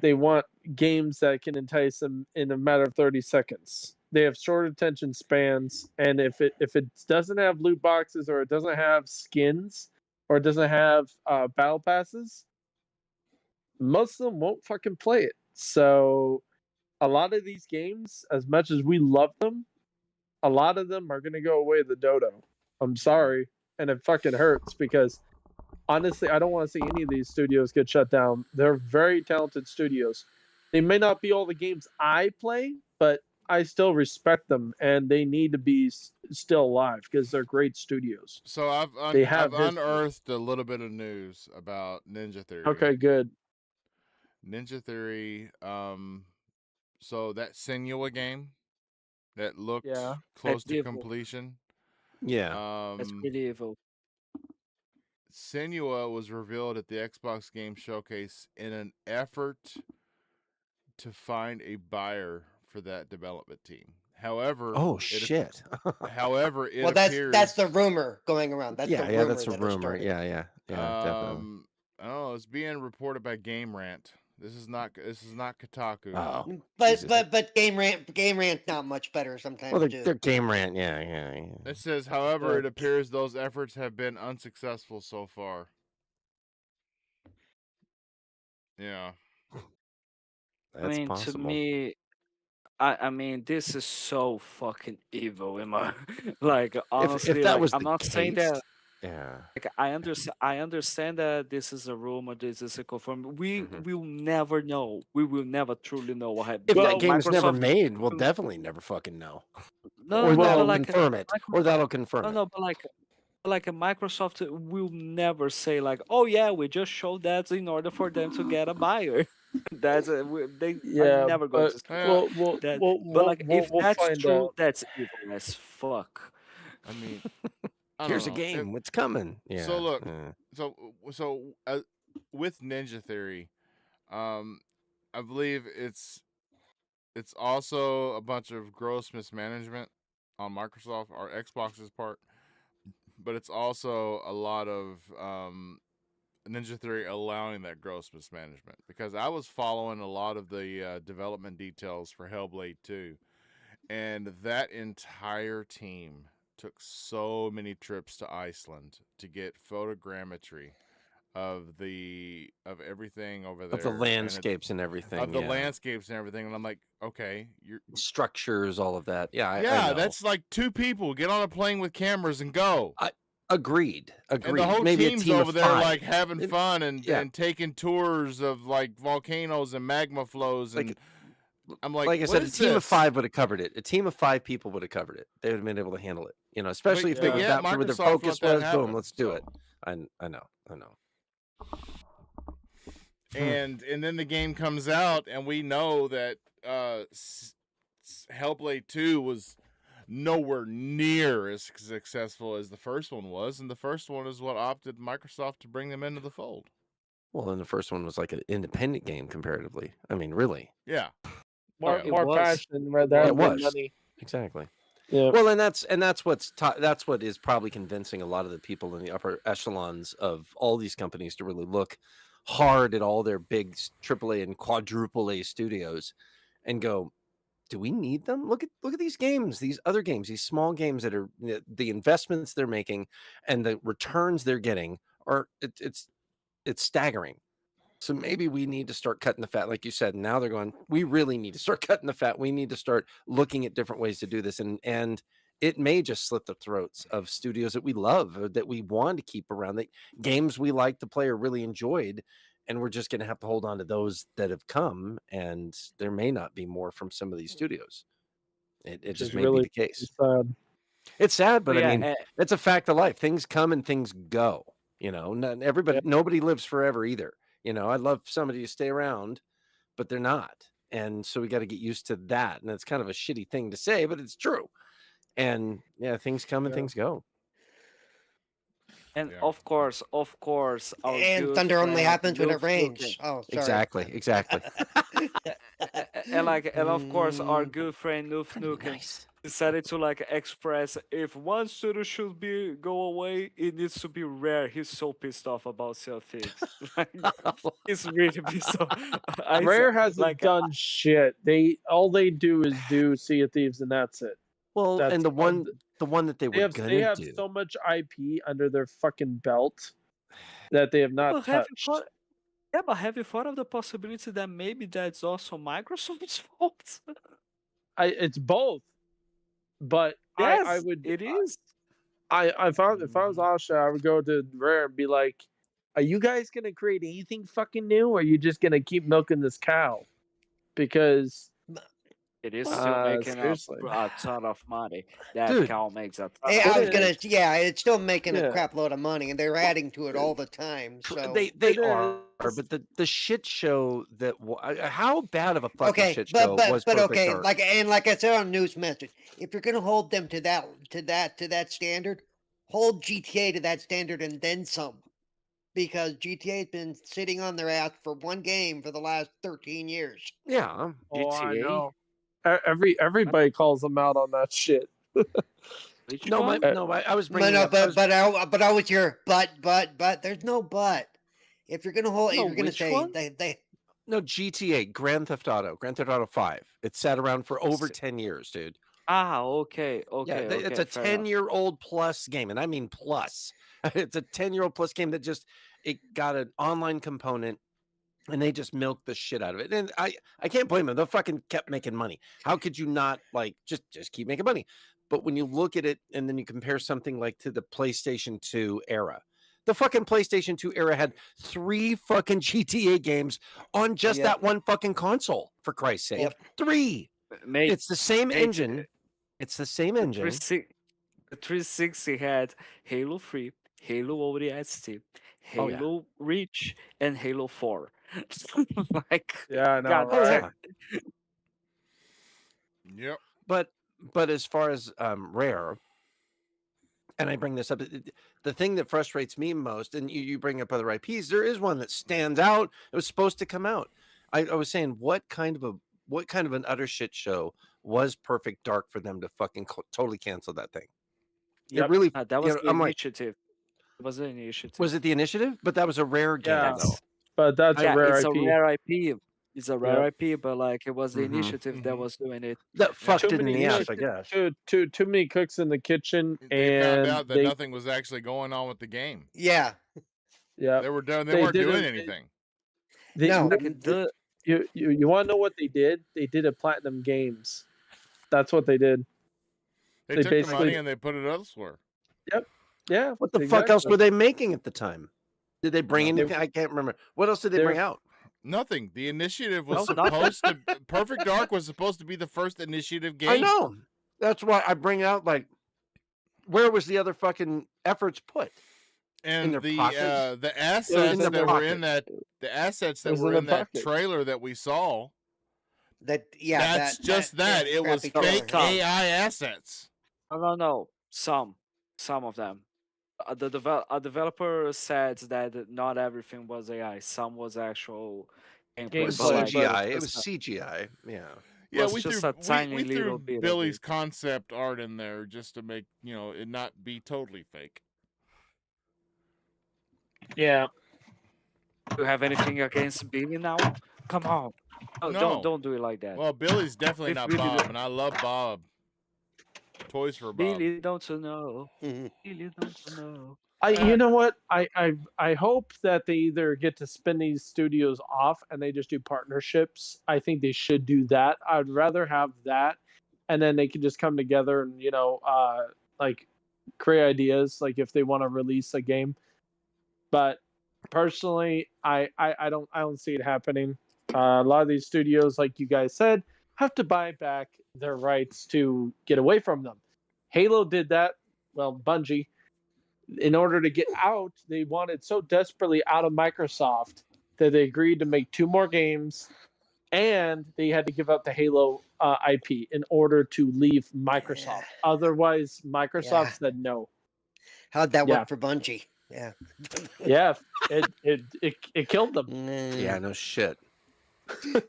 they want games that can entice them in a matter of 30 seconds. They have short attention spans, and if it doesn't have loot boxes or it doesn't have skins or it doesn't have battle passes, most of them won't fucking play it. So a lot of these games, as much as we love them, a lot of them are going to go away the dodo. I'm sorry, and it fucking hurts because honestly, I don't want to see any of these studios get shut down. They're very talented studios. They may not be all the games I play, but I still respect them, and they need to be still alive because they're great studios. So I've They I've have history. unearthed a little bit of news about Ninja Theory. Okay, good. Ninja Theory. So that Senua game that looked Yeah. close That's to evil. completion. Yeah. That's Um, pretty evil. Senua was revealed at the Xbox Game Showcase in an effort to find a buyer for that development team. However, Oh shit. however, it Well, appears that's the rumor going around. That's yeah, the yeah, rumor that's a that it rumor. started. Yeah, definitely. Oh, it's being reported by Game Rant. This is not Kotaku. Oh, But Jesus. but Game Rant's not much better sometimes Well, too. they're game rant. Yeah. It says, however, Yeah. it appears those efforts have been unsuccessful so far. Yeah. I That's mean, to possible. me, I mean, this is so fucking evil. In my like, honestly, if that like, was I'm the not saying case, that. yeah. Like, I understand that this is a rumor, this is a confirm. We Mhm. will never know. We will never truly know what happened. If Well, that game's never Microsoft, made, we'll will- definitely never fucking know. no, Or no, no, Well, but that'll like, confirm it. Or that'll confirm no, it. no, but like a Microsoft will never say like, oh yeah, we just showed that in order for them to get a buyer. They are yeah, never going but to say we'll we'll that. we'll But we'll, like, we'll, if we'll that's find true, out. that's evil as fuck. I mean, I don't Here's a know. game. What's coming? Yeah. So look, yeah. so with Ninja Theory, I believe it's also a bunch of gross mismanagement on Microsoft or Xbox's part, but it's also a lot of Ninja Theory allowing that gross mismanagement, because I was following a lot of the development details for Hellblade 2, and that entire team took so many trips to Iceland to get photogrammetry of everything over there, Of the and landscapes and everything. of the yeah. landscapes and everything, and I'm like, okay, Structures, all of that. Yeah, I yeah, know. that's like 2 people get on a plane with cameras and go. Agreed. And the whole Maybe a team's team over of there 5. like having Maybe- fun and yeah. taking tours of like volcanoes and magma flows, and I'm like I what said, a is team of this? 5 would have covered it. A team of 5 people would have covered it. They would have been able to handle it. Especially if they but were yet that where their Microsoft focus let that was. Boom, happen, let's do so. it. I know. And then the game comes out, and we know that Hellblade 2 was nowhere near as successful as the first one was, and the first one is what opted Microsoft to bring them into the fold. Well, and the first one was like an independent game comparatively. I mean, really. Yeah. More it more was. passion rather It than was. money. Exactly. Yeah. Well, and that's what is probably convincing a lot of the people in the upper echelons of all these companies to really look hard at all their big AAA and quadruple A studios and go, do we need them? Look at these games, these other games, these small games that are the investments they're making and the returns they're getting are it's staggering. So maybe we need to start cutting the fat, like you said. Now they're going, we really need to start cutting the fat. We need to start looking at different ways to do this. And it may just slit the throats of studios that we love, that we want to keep around, that games we like to play or really enjoyed. And we're just going to have to hold on to those that have come. And there may not be more from some of these studios. It Which just is may really be the case. sad. It's sad, but But I yeah, mean, it's a fact of life. Things come and things go. Nobody lives forever either. I'd love somebody to stay around, but they're not. And so we got to get used to that. And it's kind of a shitty thing to say, but it's true. And yeah, things come and things go. and Yeah. of course, our And good thunder only friend happens when Luke it rains. Nukem. Oh, sorry. Exactly. And of course, our good friend Noof Nukem Nice. decided to like express if one studio should go away, it needs to be Rare. He's so pissed off about Sea of Thieves. Like, he's really pissed off. Rare hasn't done shit. All they do is do Sea of Thieves, and that's it. Well, That's and the one that they were they have do. so much IP under their fucking belt that they have not touched. But have you thought of the possibility that maybe that's also Microsoft's fault? It's both, but Yes, I would. it is. If I was Asha, I would go to Rare and be like, are you guys gonna create anything fucking new, or are you just gonna keep milking this cow? Because It is still making seriously, a ton of money. That Dude. cow makes a ton Hey, of I It was money. gonna, is. yeah, it's still making a Yeah. crap load of money, and they're adding to it all the time. Tr- So They It are, is. but the shit show that how bad of a fucking okay, shit show was but Perfect okay, Dark? like I said on news message, if you're gonna hold them to that standard, hold GTA to that standard and then some, because GTA has been sitting on their ass for one game for the last 13 years. Yeah, Oh, I GTA? know. Everybody calls them out on that shit. Which no, one? I was No, bringing no, up. I was, but I was your but. There's no but. If you're gonna hold, if No, you're gonna which say one? they no, GTA, Grand Theft Auto 5. It sat around for over S- 10 years, dude. Ah, okay, Yeah, okay, it's okay, a fair enough. 10-year-old plus game, and I mean plus. It's a 10-year-old plus game that it got an online component, and they just milked the shit out of it. And I can't blame them. They fucking kept making money. How could you not like just keep making money? But when you look at it and then you compare something like to the PlayStation 2 era, the fucking PlayStation 2 era had 3 fucking GTA games on just Yep. that one fucking console, for Christ's sake. Yep. 3. Mate, It's the same mate, engine. It's the same the engine. 360 had Halo 3, Halo ODST, Oh, yeah. Halo Reach, and Halo 4. Like, Yeah, I know, God Oh, right? yeah. Yep. But as far as Rare, and I bring this up, the thing that frustrates me most, and you bring up other IPs, there is one that stands out. It was supposed to come out. I was saying, what kind of an utter shit show was Perfect Dark for them to fucking totally cancel that thing? It Yep. really, that was the I'm like, initiative. It was the initiative. was it the Initiative? But that was a Rare game, Yeah. though. Yes. But that's a Yeah, rare it's a IP. rare IP. It's a rare Yep. IP, but like it was the Mhm. initiative that Mhm. was doing it. That fucked Too it in many the ass, cooks, I guess. too many cooks in the kitchen, They found and out that nothing was actually going on with the game. yeah. yeah, They weren't They doing didn't- anything. they, No. Like the you want to know what they did? They did a Platinum Games. That's what they did. They They took the basically- money and they put it elsewhere. Yeah. What the fuck else exactly. were they making at the time? Did they bring Nothing. anything? I can't remember. What else did they They bring were- out? Nothing. The initiative was No, nothing. supposed to. Perfect Dark was supposed to be the first initiative game. I know. That's why I bring out like, where was the other fucking efforts put? And their the pockets? the assets in their that were in pocket. the assets It that was were in in their that pocket. trailer that we saw. That's Just that. It was crappy trailer. fake AI assets. No. Some of them. A developer said that not everything was AI. Some was actual It gameplay. was Gameplay, But like, CGI. It just was CGI. Yeah. Yeah, was we just threw a tiny we little threw bit of Billy's it. concept art in there just to make it not be totally fake. Yeah. Do you have anything against Billy now? Come on. Oh, No. don't do it like that. Well, Billy's definitely If not Billy Bob, don't- and I love Bob. Toys for Bob. Billy, don't you know? Mhm. Billy, don't you know? You know what? I hope that they either get to spin these studios off and they just do partnerships. I think they should do that. I'd rather have that, and then they can just come together and like create ideas, like if they want to release a game. But personally, I don't see it happening. A lot of these studios, like you guys said, have to buy back their rights to get away from them. Halo did that. Well, Bungie, in order to get out, they wanted so desperately out of Microsoft that they agreed to make 2 more games, and they had to give up the Halo IP in order to leave Microsoft. Otherwise, Microsoft Yeah. said no. How'd that Yeah. work for Bungie? Yeah. Yeah, it killed them. Yeah. No shit. Yeah.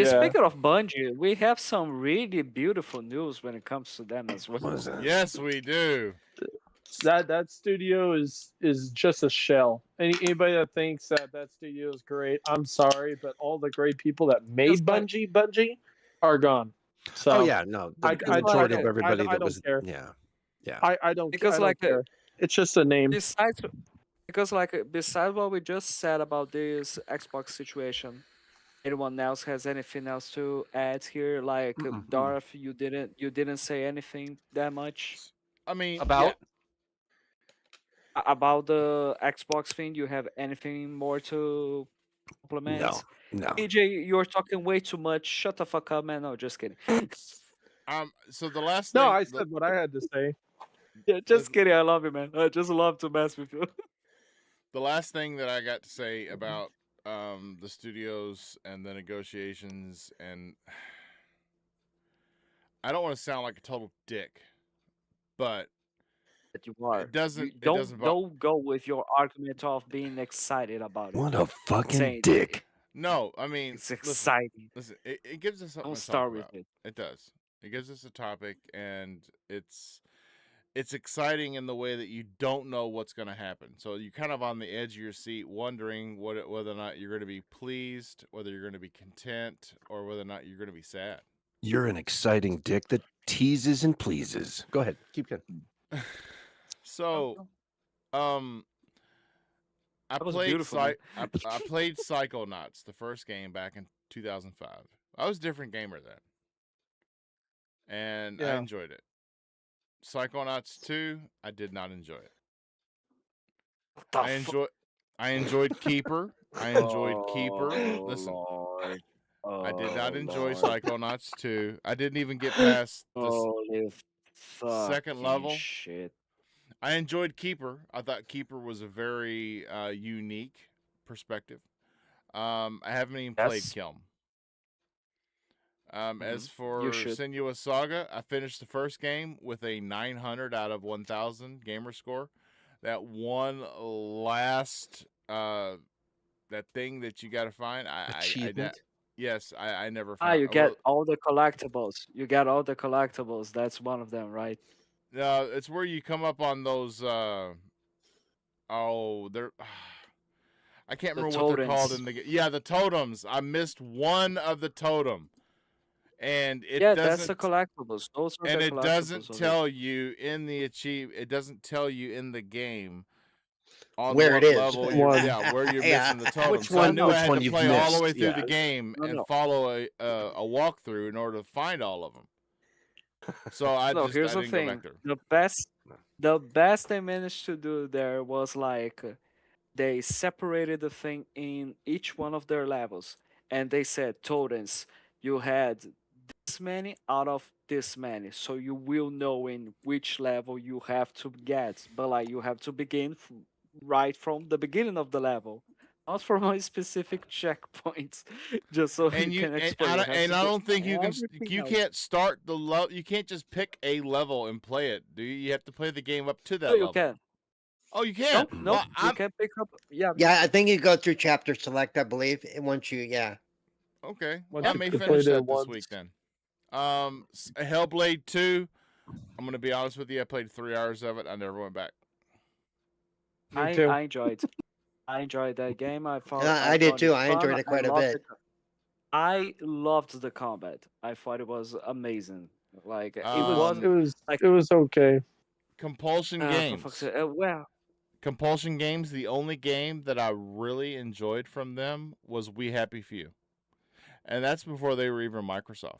Speaking of Bungie, we have some really beautiful news when it comes to them as well. What is that? Yes, we do. That studio is just a shell. Anybody that thinks that studio is great, I'm sorry, but all the great people that made Just like- Bungie are gone. So Oh yeah, no. The I majority of don't- everybody I that don't was care. yeah. I don't Because I don't like, care. It's just a name. besides what we just said about this Xbox situation, anyone else has anything else to add here? Like Mm-mm. Darth, you didn't say anything that much. I mean, About About the Xbox thing, you have anything more to compliment? No. AJ, you're talking way too much. Shut the fuck up, man. No, just kidding. So the last No, thing, I said what I had to say. Yeah, just kidding. I love you, man. I just love to mess with you. the last thing that I got to say about the studios and the negotiations, and I don't want to sound like a total dick, but That you are. it doesn't. You It doesn't. don't go with your argument of being excited about it. What a fucking Saying dick. No, I mean, it's exciting. listen. It gives us something Don't to talk start with about. it. It does. It gives us a topic, and it's exciting in the way that you don't know what's going to happen. So you're kind of on the edge of your seat, wondering whether or not you're going to be pleased, whether you're going to be content, or whether or not you're going to be sad. You're an exciting dick that teases and pleases. Go ahead. Keep going. So, I That was played beautiful, man. I played Psychonauts, the first game, back in 2005. I was a different gamer then, and I Yeah. enjoyed it. Psychonauts 2, I did not enjoy it. What the fuck? I enjoyed Keeper. I enjoyed Keeper. Oh, Listen, Lord. I did not Oh, enjoy Lord. Psychonauts 2. I didn't even get past the Holy second fucking level. shit. I enjoyed Keeper. I thought Keeper was a very unique perspective. I haven't even played Yes. Kilm. As You for should. Senua's Saga, I finished the first game with a 900 out of 1,000 gamer score. That one last that thing that you got to find, Achievement. I never Ah, found. you get all the collectibles. You get all the collectibles. That's one of them, right? It's where you come up on those. They're. I can't The remember what they're called totems. in the. Yeah, the totems. I missed one of the totem, and it Yeah, that's the doesn't. collectibles. Those are And the it collectibles doesn't of it. tell you in the It doesn't tell you in the game on Where what it is. level One. where you're Yeah. missing the totem. Which So I one- knew which I had one to you've play all the way missed, through yeah. the game No, and no. follow a walkthrough in order to find all of them. So I No, here's the didn't go back thing. there. The best they managed to do there was like they separated the thing in each one of their levels, and they said totems. You had this many out of this many, so you will know in which level you have to get. But like you have to begin right from the beginning of the level, not from a specific checkpoint, just so you can explore. You have to I do don't think everything you else. can't start the level. You can't just pick a level and play it. Do you? You have to play the game up to that No, you level. can. Oh, you can. No, Well, you can pick up. Yeah, Yeah, I think you go through chapter select, I believe. And once you, yeah. okay. Once I you may played finish it that this once. week then. Hellblade 2. I'm gonna be honest with you. I played 3 hours of it. I never went back. Me too. I enjoyed. I enjoyed that game. I found. I did found too. it I fun. enjoyed it quite a loved bit. I loved the combat. I thought it was amazing. Like it It was was like it was okay. Compulsion for games. fuck's sake. Well, Compulsion games. The only game that I really enjoyed from them was We Happy Few, and that's before they were even Microsoft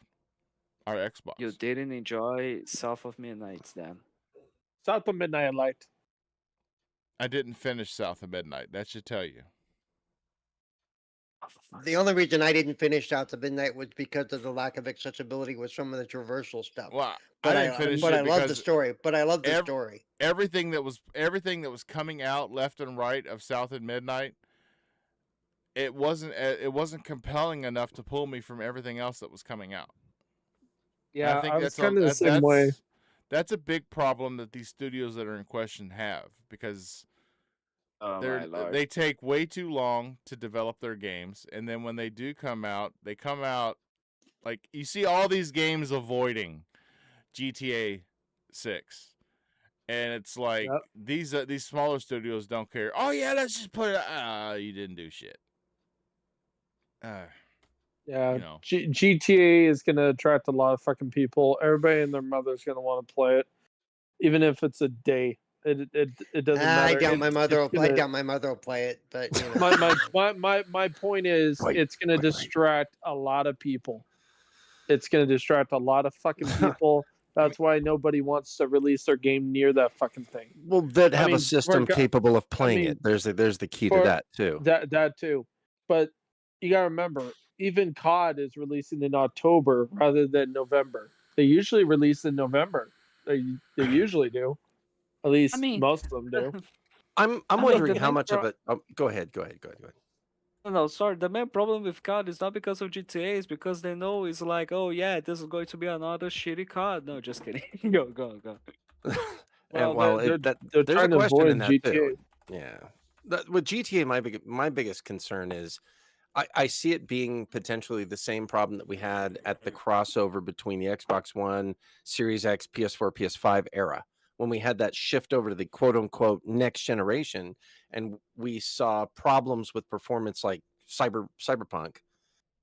or Xbox. you didn't enjoy South of Midnight then. South of Midnight I liked. I didn't finish South of Midnight. That should tell you. Oh, for fuck's The sake. only reason I didn't finish South of Midnight was because of the lack of accessibility with some of the traversal stuff. Well, But I didn't finish but it I love the because story. But I love the ev- story. everything that was coming out left and right of South at Midnight, it wasn't compelling enough to pull me from everything else that was coming out. And Yeah, I think I was that's kind of the same way. that's a big problem that these studios that are in question have, because Oh my lord. they take way too long to develop their games, and then when they do they come out like you see all these games avoiding GTA 6. And it's like Yep. these smaller studios don't care. Oh yeah, let's just put it. You didn't do shit. Yeah, You know. GTA is gonna attract a lot of fucking people. Everybody and their mother's gonna want to play it, even if it's a day. It doesn't I matter. doubt my mother. It's I gonna- doubt my mother will play it. But you know. my point is, Right, it's gonna right. distract a lot of people. It's gonna distract a lot of fucking people That's why nobody wants to release their game near that fucking thing. Well, that I have a mean, system capable of playing mean, it. There's the key to for that too. that too. But you gotta remember, even COD is releasing in October rather than November. They usually release in November. They usually do. At I least mean, most of them do. I'm know wondering the how main much of it. Go ahead. no, sorry. The main problem with COD is not because of GTA, it's because they know it's like, oh yeah, this is going to be another shitty COD. No, just kidding. Go. And Well, they're that they're there's a trying to question in avoid that too. GTA. Yeah. With GTA, my biggest concern is I see it being potentially the same problem that we had at the crossover between the Xbox One, Series X, PS4, PS5 era, when we had that shift over to the quote unquote next generation, and we saw problems with performance like Cyberpunk,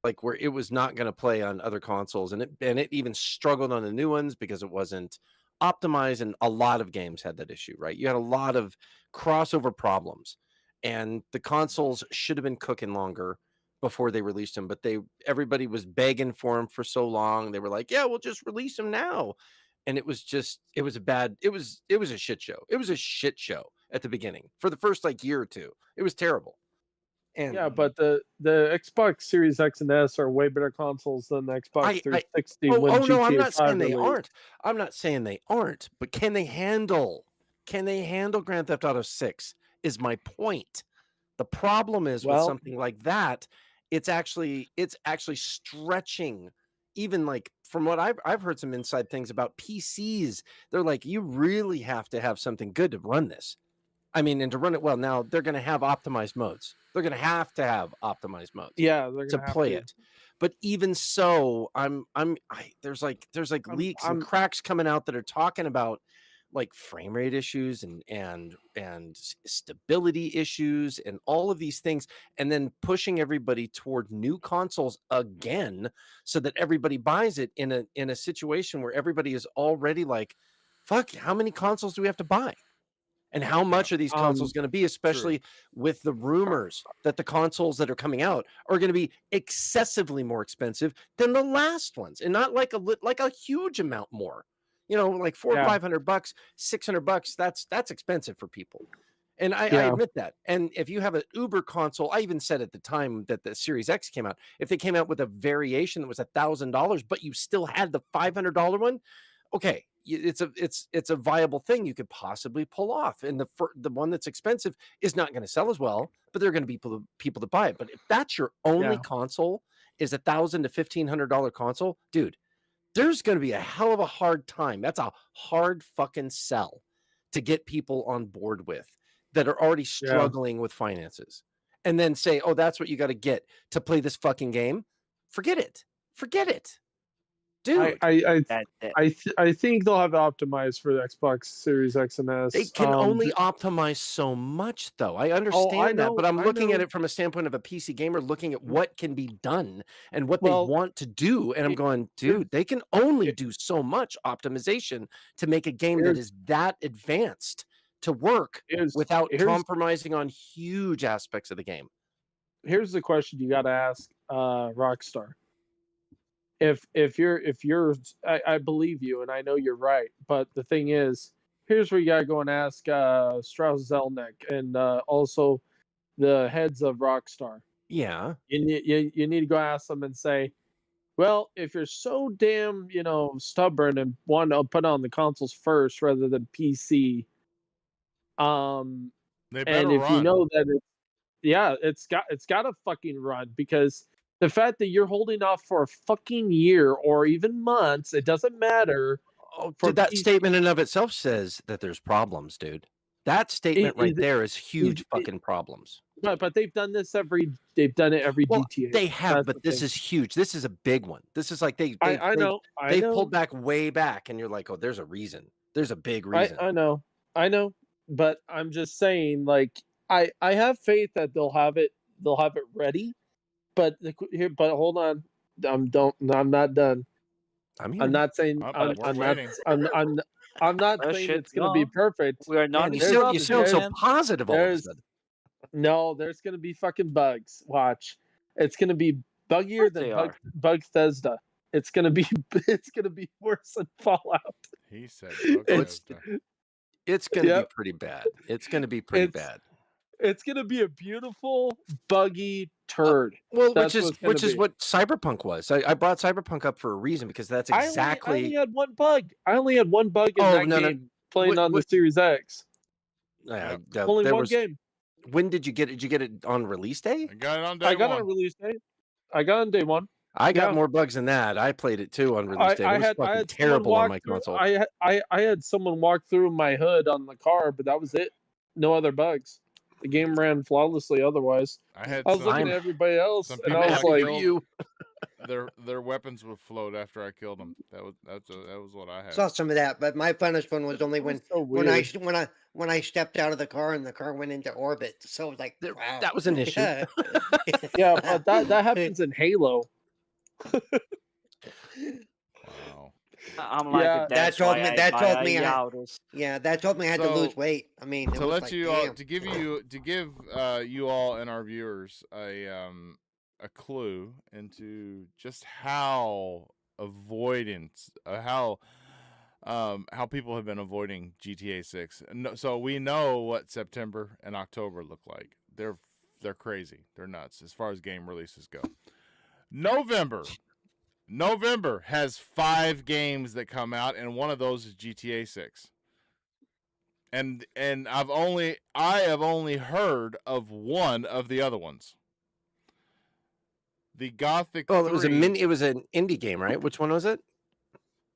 like where it was not going to play on other consoles, and it even struggled on the new ones because it wasn't optimized, and a lot of games had that issue, right? You had a lot of crossover problems, and the consoles should have been cooking longer before they released them, but everybody was begging for them for so long. They were like, yeah, we'll just release them now. And it was a shit show. It was a shit show at the beginning for the first like year or two. It was terrible. And Yeah, but the Xbox Series X and S are way better consoles than the Xbox 360 when oh no, I'm GTA not 5 saying they released. aren't. I'm not saying they aren't, but can they handle Grand Theft Auto 6 is my point. The problem is with Well, something like that, it's actually stretching. Even like from what I've heard some inside things about PCs, they're like, you really have to have something good to run this. I mean, and to run it well, now they're going to have optimized modes. They're going to have optimized modes yeah, they're to gonna have play to. it. But even so, there's like leaks and cracks coming out that are talking about like frame rate issues and stability issues and all of these things, and then pushing everybody toward new consoles again so that everybody buys it in a situation where everybody is already like, fuck, how many consoles do we have to buy? And how much are these consoles going to be, especially with the rumors that the consoles that are coming out are going to be excessively more expensive than the last ones, and not like a huge amount more. You know, like $400 or $500, $600. That's expensive for people. And I admit that. And if you have an Uber console, I even said at the time that the Series X came out, if they came out with a variation that was $1,000, but you still had the $500 one, okay, it's a viable thing you could possibly pull off. And the one that's expensive is not going to sell as well, but there are going to be people to buy it. But if that's your only console, is $1,000 to $1,500 console, dude, there's going to be a hell of a hard time. That's a hard fucking sell to get people on board with that are already struggling with finances, and then say, oh, that's what you got to get to play this fucking game. Forget it, dude. I think they'll have it optimized for the Xbox Series X and S. They can only optimize so much, though. I understand that, but I'm looking at it from a standpoint of a PC gamer, looking at what can be done and what they want to do, and I'm going, dude, they can only do so much optimization to make a game that is that advanced to work without compromising on huge aspects of the game. Here's the question you got to ask Rockstar. If you're I believe you and I know you're right, but the thing is, here's where you gotta go and ask Strauss Zelnick and also the heads of Rockstar. Yeah, you need to go ask them and say, well, if you're so damn stubborn and want to put on the consoles first rather than PC, they better and if run. you know that it's got to fucking run, because the fact that you're holding off for a fucking year or even months, it doesn't matter. Oh, dude, that statement in of itself says that there's problems, dude. That statement there is huge fucking problems. But they've done it every GTA. They have, but this is huge. This is a big one. This is like they pulled back way back, and you're like, oh, there's a reason. There's a big reason. I know, but I'm just saying, like, I have faith that they'll have it ready. But hold on, I'm not done. I'm not saying I'm not saying it's gonna be perfect. We are not. You sound so positive all of a sudden. No, there's gonna be fucking bugs. Watch, it's gonna be buggier than Bethesda. it's gonna be worse than Fallout. He said It's- Bethesda. It's going to Yep. be pretty bad. It's going to be pretty It's- bad. It's gonna be a beautiful buggy turd. Well, That's which what it's gonna is be. what Cyberpunk was. I brought Cyberpunk up for a reason because that's I exactly. only had one bug. I only had one bug in Oh, that no, no. game playing on the What- Series X. that Only one was, game. When did you get it? Did you get it on release day? I got it on day I got it one. on release day. I got it on day one. I got Yeah. more bugs than that. I played it too on release day. It was I fucking had terrible on someone my walk through. console. I had someone walk through my hood on the car, but that was it. No other bugs. The game ran flawlessly. Otherwise, I had I was some, looking at everybody else, some and people I was happy like, killed- you. their weapons would float after I killed them. That was what I had. Saw some of that, but my funnest one was only "That when was so when weird." I stepped out of the car and the car went into orbit. So it was like, wow. That was an issue. Yeah. Yeah, but that happens in Halo. Wow. I'm like, Yeah. that's That told why me- I that buy told me I- autos. Yeah, that told me I had to lose So, weight. I mean, it To was let like, you all, damn. to give you all and our viewers a clue into just how avoidance how people have been avoiding GTA 6. So we know what September and October look like. They're crazy. They're nuts as far as game releases go. November has 5 games that come out, and one of those is GTA 6. And I have only heard of one of the other ones. The Gothic 3. Oh, it was it was an indie game, right? Which one was it?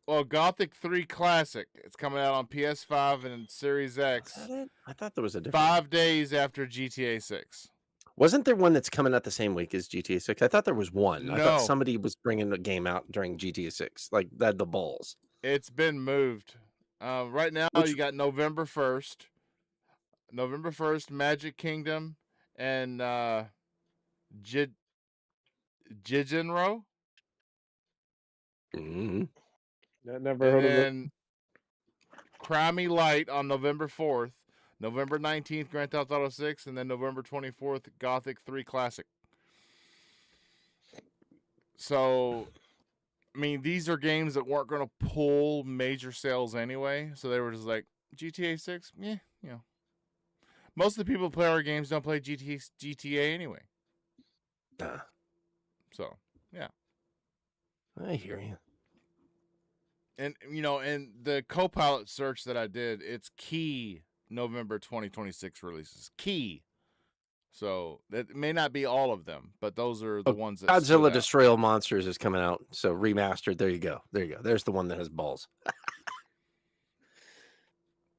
Well, Gothic 3 Classic. It's coming out on PS5 and Series X. Was that it? I thought there was a different. 5 days after GTA 6. Wasn't there one that's coming out the same week as GTA 6? I thought there was one. I No. thought somebody was bringing a game out during GTA 6. Like, that had the balls. It's been moved. Right now, you got November 1st. November 1st, Magic Kingdom and Jijinro. Mhm. I never heard And of it. then Crimey Light on November 4th. November 19th, Grand Theft Auto 6. And then November 24th, Gothic 3 Classic. So, I mean, these are games that weren't going to pull major sales anyway. So they were just like, GTA 6? Yeah, you know. Most of the people who play our games don't play GTA anyway. Nah, So, yeah. I hear you. And, you know, and the Copilot search that I did, it's key November 2026 releases. Key. So, that may not be all of them, but those are the ones that stood Godzilla out. Destroy All Monsters is coming out. So, remastered. There you go. There you go. There's the one that has balls.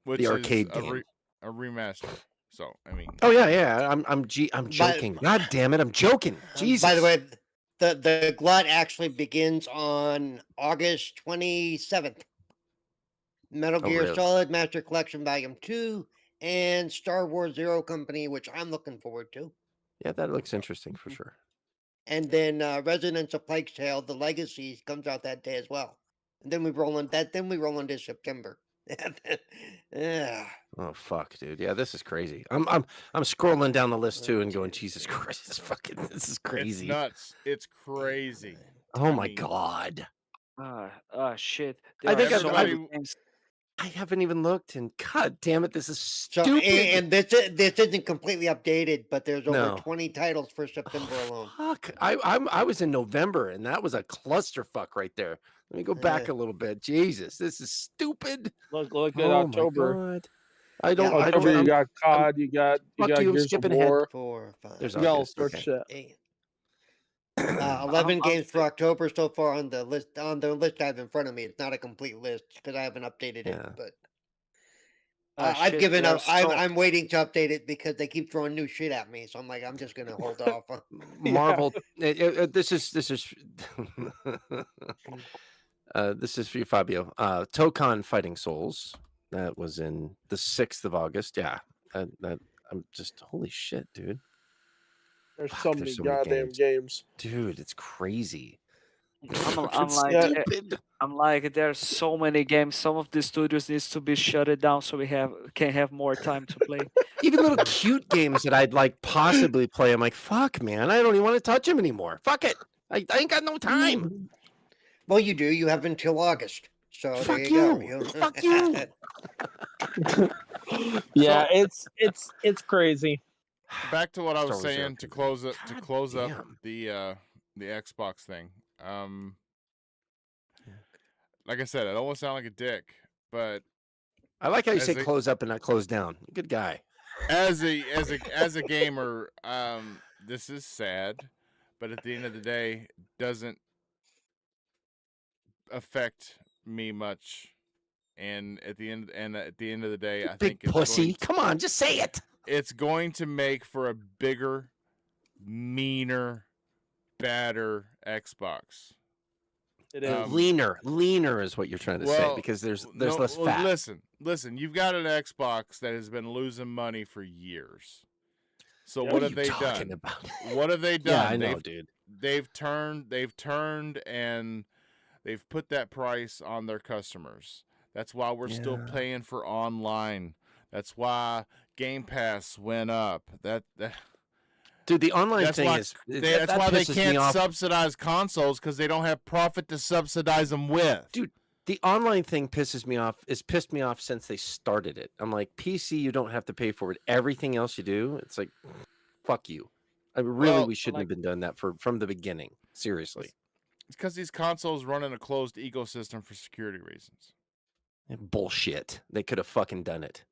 Which the is arcade game. A remaster. So, I mean. Oh, yeah. I'm joking. God damn it. I'm joking. Jesus. By the way, the glut actually begins on August 27th. Metal Oh, Gear really? Solid Master Collection Volume 2 and Star Wars Zero Company, which I'm looking forward to. Yeah, that looks interesting for sure. And then Residence of Plague's Tale, The Legacy comes out that day as well. And then we roll into September. Yeah. Oh fuck, dude. Yeah, this is crazy. I'm scrolling down the list too and going, Jesus Christ, this is crazy. It's nuts. It's crazy. Oh I my mean- god. Shit. I There think are I've- so I've- many games. I haven't even looked, and god damn it, this is So stupid. and this isn't completely updated, but there's over No. 20 titles for September alone. Fuck. I was in November, and that was a clusterfuck right there. Let me go back Yeah. a little bit. Jesus, this is stupid. Look at Oh October. my god. I don't. Yeah, I October, don't. you got COD, you got fuck you, I'm Gears of skipping ahead. War, 4, 5, There's you got all August, sorts okay. of shit. 8. 11 I'm games for October so far on the list. On the list I have in front of me, it's not a complete list because I haven't updated Yeah. it. But Ah, I've shit, given there up. are so- I'm waiting to update it because they keep throwing new shit at me. So I'm like, I'm just gonna hold off. Marvel. This is this is for you, Fabio. Tokon Fighting Souls. That was in the 6th of August. Yeah. That I'm just holy shit, dude. There's Fuck, so there's many so many goddamn games. Dude, it's crazy. I'm Fucking like, stupid. I'm like, there's so many games. Some of the studios needs to be shut it down so we can have more time to play. Even little cute games that I'd like possibly play. I'm like, fuck, man, I don't even want to touch them anymore. Fuck it. I ain't got no time. Well, you do. You have until August. So there Fuck you you. go. Fuck you. Yeah, it's crazy. Back to what I was Star Wars saying to Arcane. close up Damn. the Xbox thing. Like I said, I don't want to sound like a dick, but I like how you As say a- close up and not close down. Good guy. as a gamer, this is sad, but at the end of the day, doesn't affect me much. And at the end of the day, I Big think pussy. Come on, just say it. it's going to make for a bigger, meaner, badder Xbox. It is. Leaner is what you're trying to say because there's less fat. Listen. You've got an Xbox that has been losing money for years. So Yeah. what What are have you they talking done? about? What have they done? Yeah, I know, dude. They've turned and they've put that price on their customers. That's why we're still Yeah. paying for online. That's why Game Pass went up. Dude, the online That's thing why is that's that why they pisses me can't off. subsidize consoles because they don't have profit to subsidize them with. Dude, the online thing pissed me off since they started it. I'm like, PC, you don't have to pay for it. Everything else you do, it's like, fuck you. Well, we shouldn't have been done that from the beginning. Seriously. it's because these consoles run in a closed ecosystem for security reasons. Bullshit. They could have fucking done it.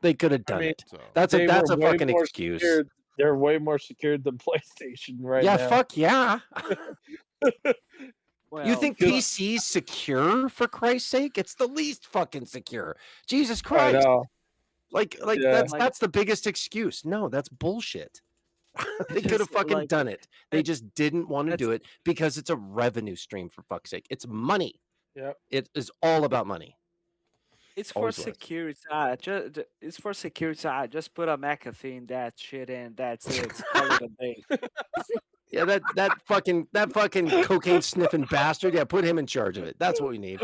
They could have done mean, it. So That's They a were way fucking more excuse. secured. They're way more secured than PlayStation right Yeah, now. fuck yeah. Well, You think good- PC's secure, for Christ's sake? It's the least fucking secure. Jesus I Christ. know. Like Yeah. that's the biggest excuse. No, that's bullshit. They could have Just, fucking like, done it. They that- just didn't want to that's- do it because it's a revenue stream, for fuck's sake. It's money. Yep. It is all about money. It's for Always was. security. It's for security. Just put a McAfee in that shit, and that's it. Call it a day. Yeah, that fucking cocaine sniffing bastard. Yeah, put him in charge of it. That's what we need.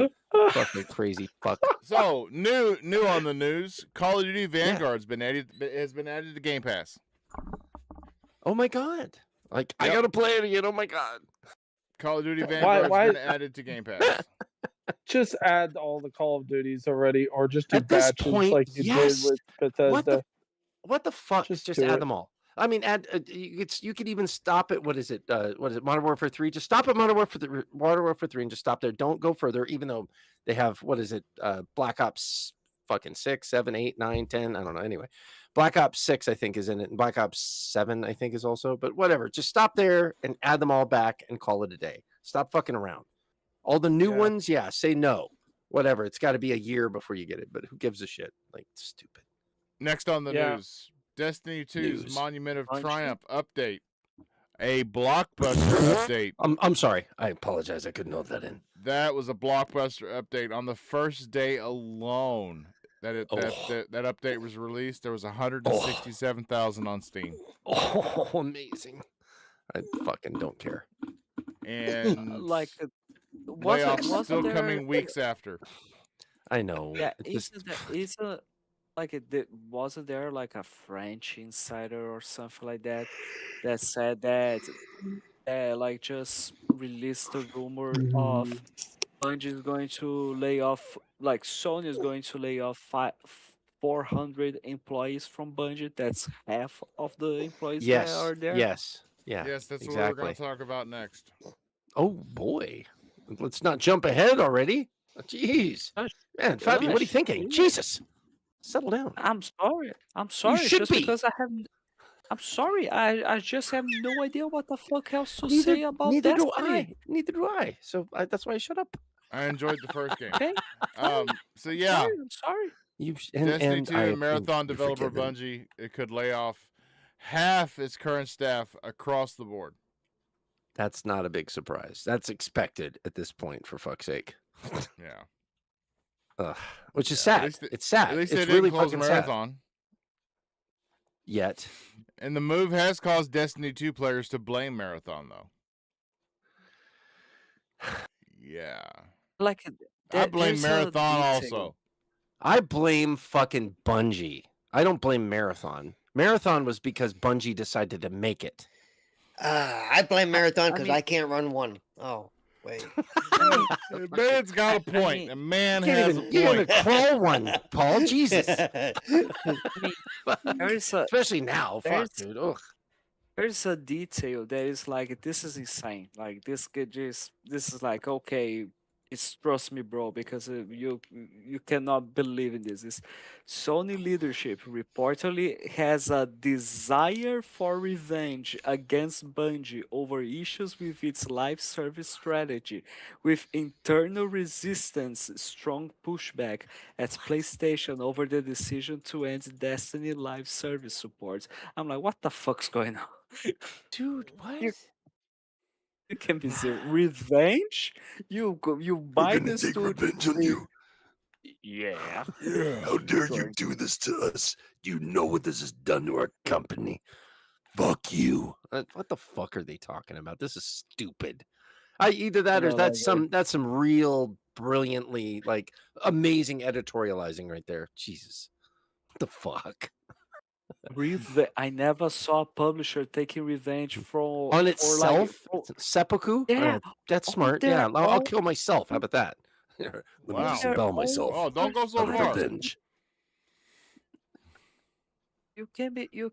Fucking crazy fuck. So new on the news, Call of Duty Vanguard's has been added to Game Pass. Oh my god. Like I Yep. gotta play it again. Oh my god. Call of Duty Why- Vanguard's why- been added to Game Pass. Just add all the Call of Duties already, or just do At this batches point, like you yes. did with Bethesda. What the fuck? Just Just do add it. them all. I mean, you could even stop at what is it? Modern Warfare 3? Just stop at Modern Warfare 3 and just stop there. Don't go further, even though they have what is it? Black Ops fucking 6, 7, 8, 9, 10. I don't know. Anyway, Black Ops 6, I think, is in it, and Black Ops 7, I think, is also. But whatever. Just stop there and add them all back and call it a day. Stop fucking around. All the new Yeah. ones, yeah, say no. Whatever. It's got to be a year before you get it, but who gives a shit? Like, stupid. Next on the Yeah. news, Destiny 2's News. Monument of Aren't you? Triumph update. A blockbuster update. I'm sorry. I apologize. I couldn't know that in. That was a blockbuster update on the first day alone. That update was released. There was 167,000 on Steam, Oh, amazing. I fucking don't care. and Like, layoffs still coming weeks after. I know. Yeah, it just, wasn't there like a French insider or something like that that said that like just released a rumor of Bungie is going to lay off, like Sony is going to lay off 400 employees from Bungie. That's half of the employees that yes. are there. Yes. Yeah. Yes, that's what we're going exactly. to talk about next. Oh boy. Let's not jump ahead already. Jeez. Gosh, Man, Fabian, what are you gosh, thinking? yeah. Jesus. Settle down. I'm sorry. I'm sorry. should Just be. because I have. I'm sorry. I just have no idea what the fuck else to Neither, say about neither do Destiny. I. Neither do I. So that's why I shut up. I enjoyed the first game. Okay. So yeah, I'm sorry. Destiny 2 I- Marathon you're developer forgiven. Bungie, it could lay off half its current staff across the board. That's not a big surprise. That's expected at this point, for fuck's sake. Yeah. Which is Yeah, at sad. least It's sad. At least it's they didn't really close fucking sad. Marathon. Yet. And the move has caused Destiny 2 players to blame Marathon, though. Yeah. Like I blame there's a Marathon detail. also. I blame fucking Bungie. I don't blame Marathon. Marathon was because Bungie decided to make it. I blame Marathon because mean- I can't run one. Oh, Wait. Man's got a point. mean, A man You has a can't even point. crawl one, Paul. Jesus. I mean, there's a Especially now. Fuck, there's dude. Ugh. there's a detail that is like this is insane. Like this is like okay, it's trust me, bro, because you cannot believe in this. This Sony leadership reportedly has a desire for revenge against Bungie over issues with its live service strategy, with internal resistance, strong pushback at PlayStation over the decision to end Destiny live service support. I'm like, what the fuck's going on? Dude, what? You, you can be serious. Revenge? You buy this dude free. Yeah. Yeah. How dare you Sure. do this to us? Do you know what this has done to our company? Fuck you. What the fuck are they talking about? This is stupid. Either that or No, that's like, some real brilliantly like amazing editorializing right there. Jesus. What the fuck? I never saw a publisher taking revenge for On like itself? for, Seppuku? yeah, That's on smart. their Yeah, I'll own kill myself. How about that? Let me Wow. disembowel own myself. Oh, don't go so Out of far. revenge. you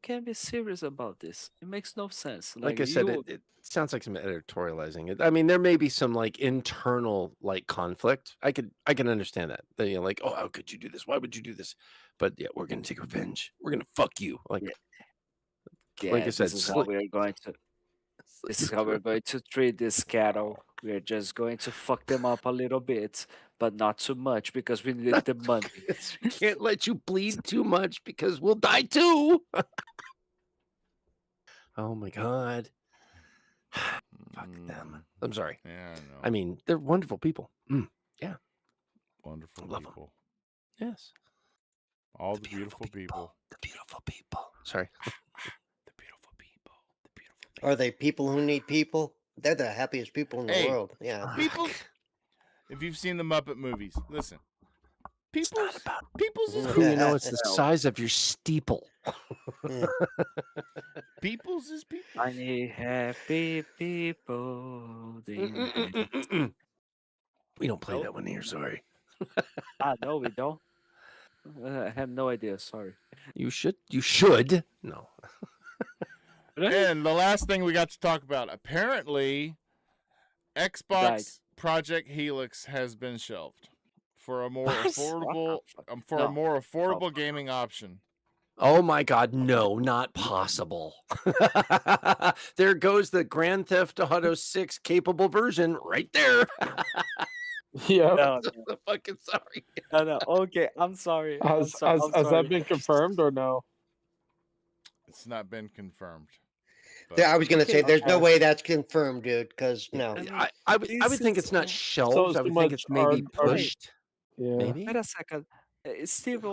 can be serious about this. It makes no sense. Like I said, it sounds like some editorializing. I mean, there may be some like internal like conflict. I can understand that. That, you know, like, oh, how could you do this? Why would you do this? But yeah, we're gonna take revenge. We're gonna fuck you. Like, yeah, like I said, this is how we're going to this is how we're going to treat this cattle. We're just going to fuck them up a little bit, but not too much because we need the money. we can't let you bleed too much because we'll die too. Oh my god. Fuck them. I'm sorry. Yeah, I know. I mean, they're wonderful people. Wonderful love 'em. people. Yes. All the beautiful people. The beautiful people. Sorry. The beautiful people. The beautiful people. Are they people who need people? They're the happiest people in the Hey, world. Yeah. People, if you've seen the Muppet movies, listen. People's is Who you know, it's people's. the size of your steeple. People's is people. I need happy people. We don't play Nope. that one here. Sorry. No, we don't. I have no idea. Sorry. You should. You should. No. And the last thing we got to talk about, apparently, Xbox Project Helix has been shelved for a more affordable a more affordable gaming option. Oh my God, no, not possible. There goes the Grand Theft Auto 6 capable version right there. Yeah. No, I'm fucking sorry. no. Okay, I'm sorry. Has I'm that sorry. been confirmed or no? It's not been confirmed. Yeah, I was gonna say, there's no okay. way that's confirmed, dude. Because no, I mean, I would think it's not shelved. So I would much think it's maybe are- pushed. Yeah. Maybe. Wait a second. Steve,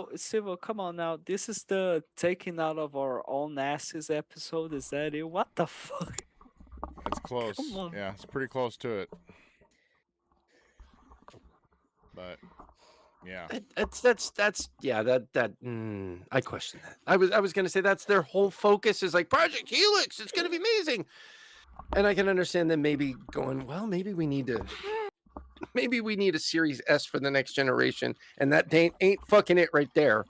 come on now. This is the taking out of our own asses episode. Is that it? What the fuck? It's close. Come on. Yeah, it's pretty close to it. But yeah, That's yeah. I question that. I was gonna say that's their whole focus is like Project Helix. It's gonna be amazing, and I can understand them maybe going, well, maybe we need a Series S for the next generation, and that ain't fucking it right there.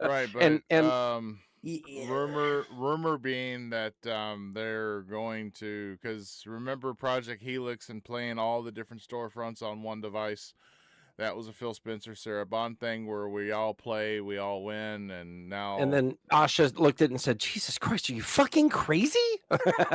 right. But and rumor being that they're going to, because remember Project Helix and playing all the different storefronts on one device. That was a Phil Spencer, Sarah Bond thing where we all play, we all win, and now. And then Asha looked at it and said, "Jesus Christ, are you fucking crazy?"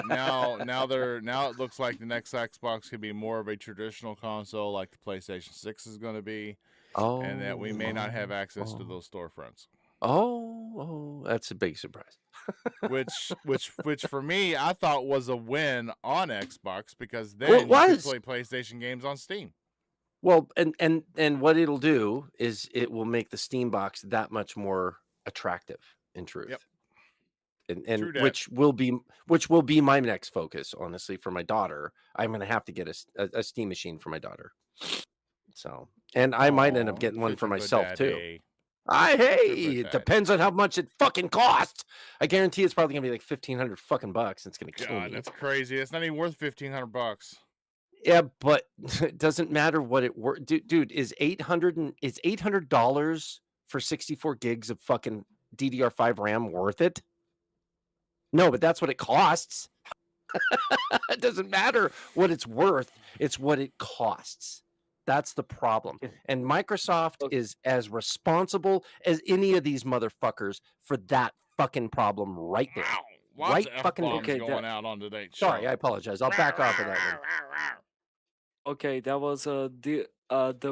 now it looks like the next Xbox could be more of a traditional console, like the PlayStation 6 is going to be, and that we may not have access to those storefronts. Oh, that's a big surprise. which for me, I thought was a win on Xbox because then Well, it you was. could play PlayStation games on Steam. Well, and what it'll do is it will make the Steam box that much more attractive in truth. Yep. And True that. which will be my next focus, honestly, for my daughter. I'm gonna have to get a Steam machine for my daughter. So, and I might end up getting one for myself too. It depends on how much it fucking costs. I guarantee it's probably gonna be like $1,500 fucking bucks. It's gonna kill me. That's crazy. It's not even worth $1,500. Yeah, but it doesn't matter what it worth. Dude, is $800 for 64 gigs of fucking DDR5 RAM worth it? No, but that's what it costs. It doesn't matter what it's worth, it's what it costs. That's the problem. And Microsoft Okay. is as responsible as any of these motherfuckers for that fucking problem right there. Wow. Lots Right of fucking F-bombs Okay, going that- out on today's show. Sorry, I apologize. I'll back off of that one. Okay, that was the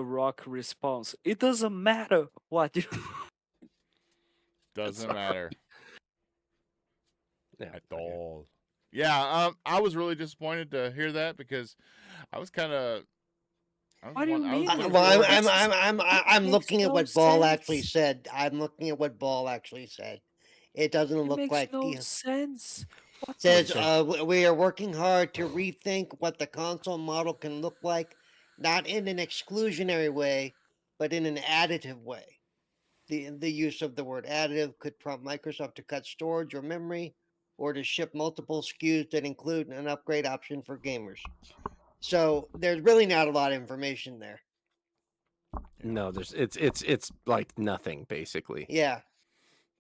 Rock response. It doesn't matter what you. Doesn't Sorry. matter Yeah, at okay. all. Yeah, I was really disappointed to hear that because I was kind of. What do you mean? Well, It I'm makes looking at no what Ball actually sense. said. I'm looking at what Ball actually said. It doesn't It look makes like no the sense. What the says fuck? we are working hard to rethink what the console model can look like, not in an exclusionary way, but in an additive way. The use of the word additive could prompt Microsoft to cut storage or memory, or to ship multiple SKUs that include an upgrade option for gamers. So there's really not a lot of information there. No, it's like nothing basically. Yeah,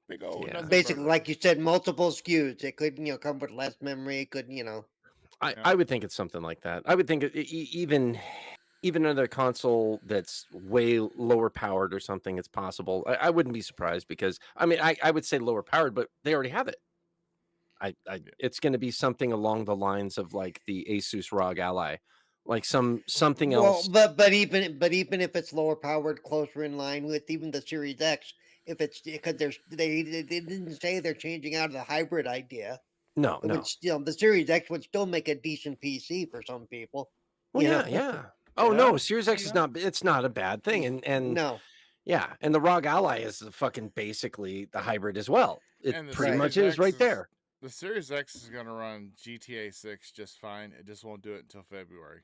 Big old Yeah. nothing basically, burger. like you said, multiple SKUs. It could come with less memory. It could I would think it's something like that. I would think even another console that's way lower powered or something, it's possible. I wouldn't be surprised because I mean I would say lower powered, but they already have it. It's going to be something along the lines of like the Asus ROG Ally, like something else. but even if it's lower powered, closer in line with even the Series X, if it's because they didn't say they're changing out of the hybrid idea. No, It no. would still the Series X would still make a decent PC for some people. Well, you yeah, know? yeah. Oh Yeah, no, Series X yeah. is not. It's not a bad thing, and No, yeah, and the ROG Ally is the fucking basically the hybrid as well. It And the pretty much Series is right X there. The Series X is going to run GTA 6 just fine. It just won't do it until February.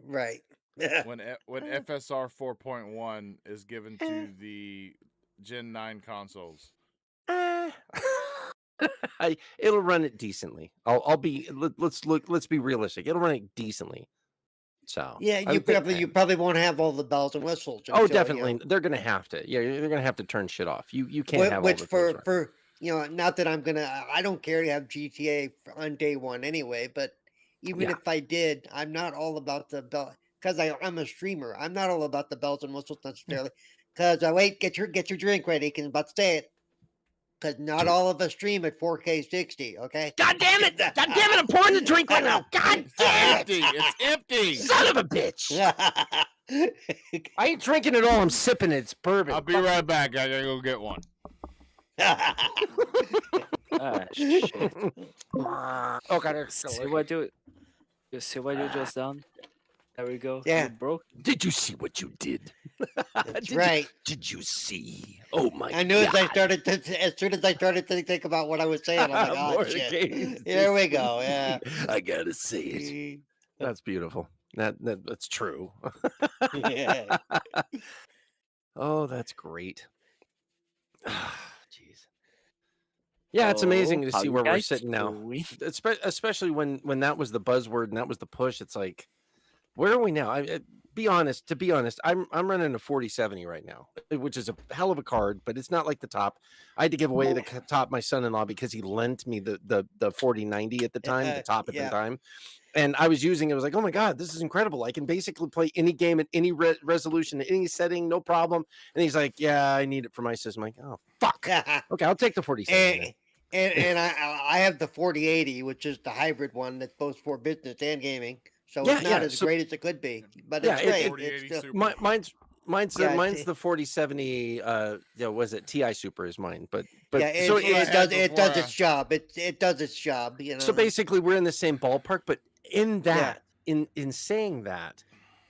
right. When FSR 4.1 is given to the Gen 9 consoles. It'll run it decently. I'll be. Let's be realistic. It'll run it decently. So Yeah, I would think- you probably won't have all the bells and whistles. Oh, until, definitely. They're gonna have to. Yeah, they're gonna have to turn shit off. You can't have all which the things right. for not that I don't care to have GTA on day one anyway, but even Yeah. if I did, I'm not all about the bell because I'm a streamer. I'm not all about the bells and whistles necessarily. Because wait, get your drink ready. Because I'm about to say it. Because not all of us stream at 4K 60. Okay. God damn it! God damn it! I'm pouring the drink right now. God damn Empty! it! It's empty! Son of a bitch! I ain't drinking it all. I'm sipping it. It's bourbon. I'll be right back. I gotta go get one. Ah, shit. Oh god, it's See delicious. what you see what you just done? There we go. Yeah. You broke. Did you see what you did? That's right. Did you see? Oh my I knew God. as soon as I started to think about what I was saying, I'm like, oh More shit. games. Here we go. Yeah. I gotta say it. That's beautiful. That's true. Yeah. Oh, that's great. Jeez. Yeah, it's amazing to how see you where we're guys sitting now. doing? Especially when that was the buzzword and that was the push. It's like, where are we now? To be honest, I'm running a 4070 right now, which is a hell of a card, but it's not like the top. I had to give away the top my son-in-law because he lent me the 4090 at the time, the top at Yeah. the time. And I was using it. I was like, oh my God, this is incredible. I can basically play any game at any resolution, any setting, no problem. And he's like, yeah, I need it for my system. I'm like, oh, fuck. Okay, I'll take the 4070. And I have the 4080, which is the hybrid one that's both for business and gaming. So Yeah, it's not yeah, as so- great as it could be, but Yeah, it's it- great. 4080 It's still, Super. Mine's Yeah, the 4070. Was it TI Super is mine, but yeah, so what I it had does before, its job. It does its job. so basically we're in the same ballpark. But in that, in saying that,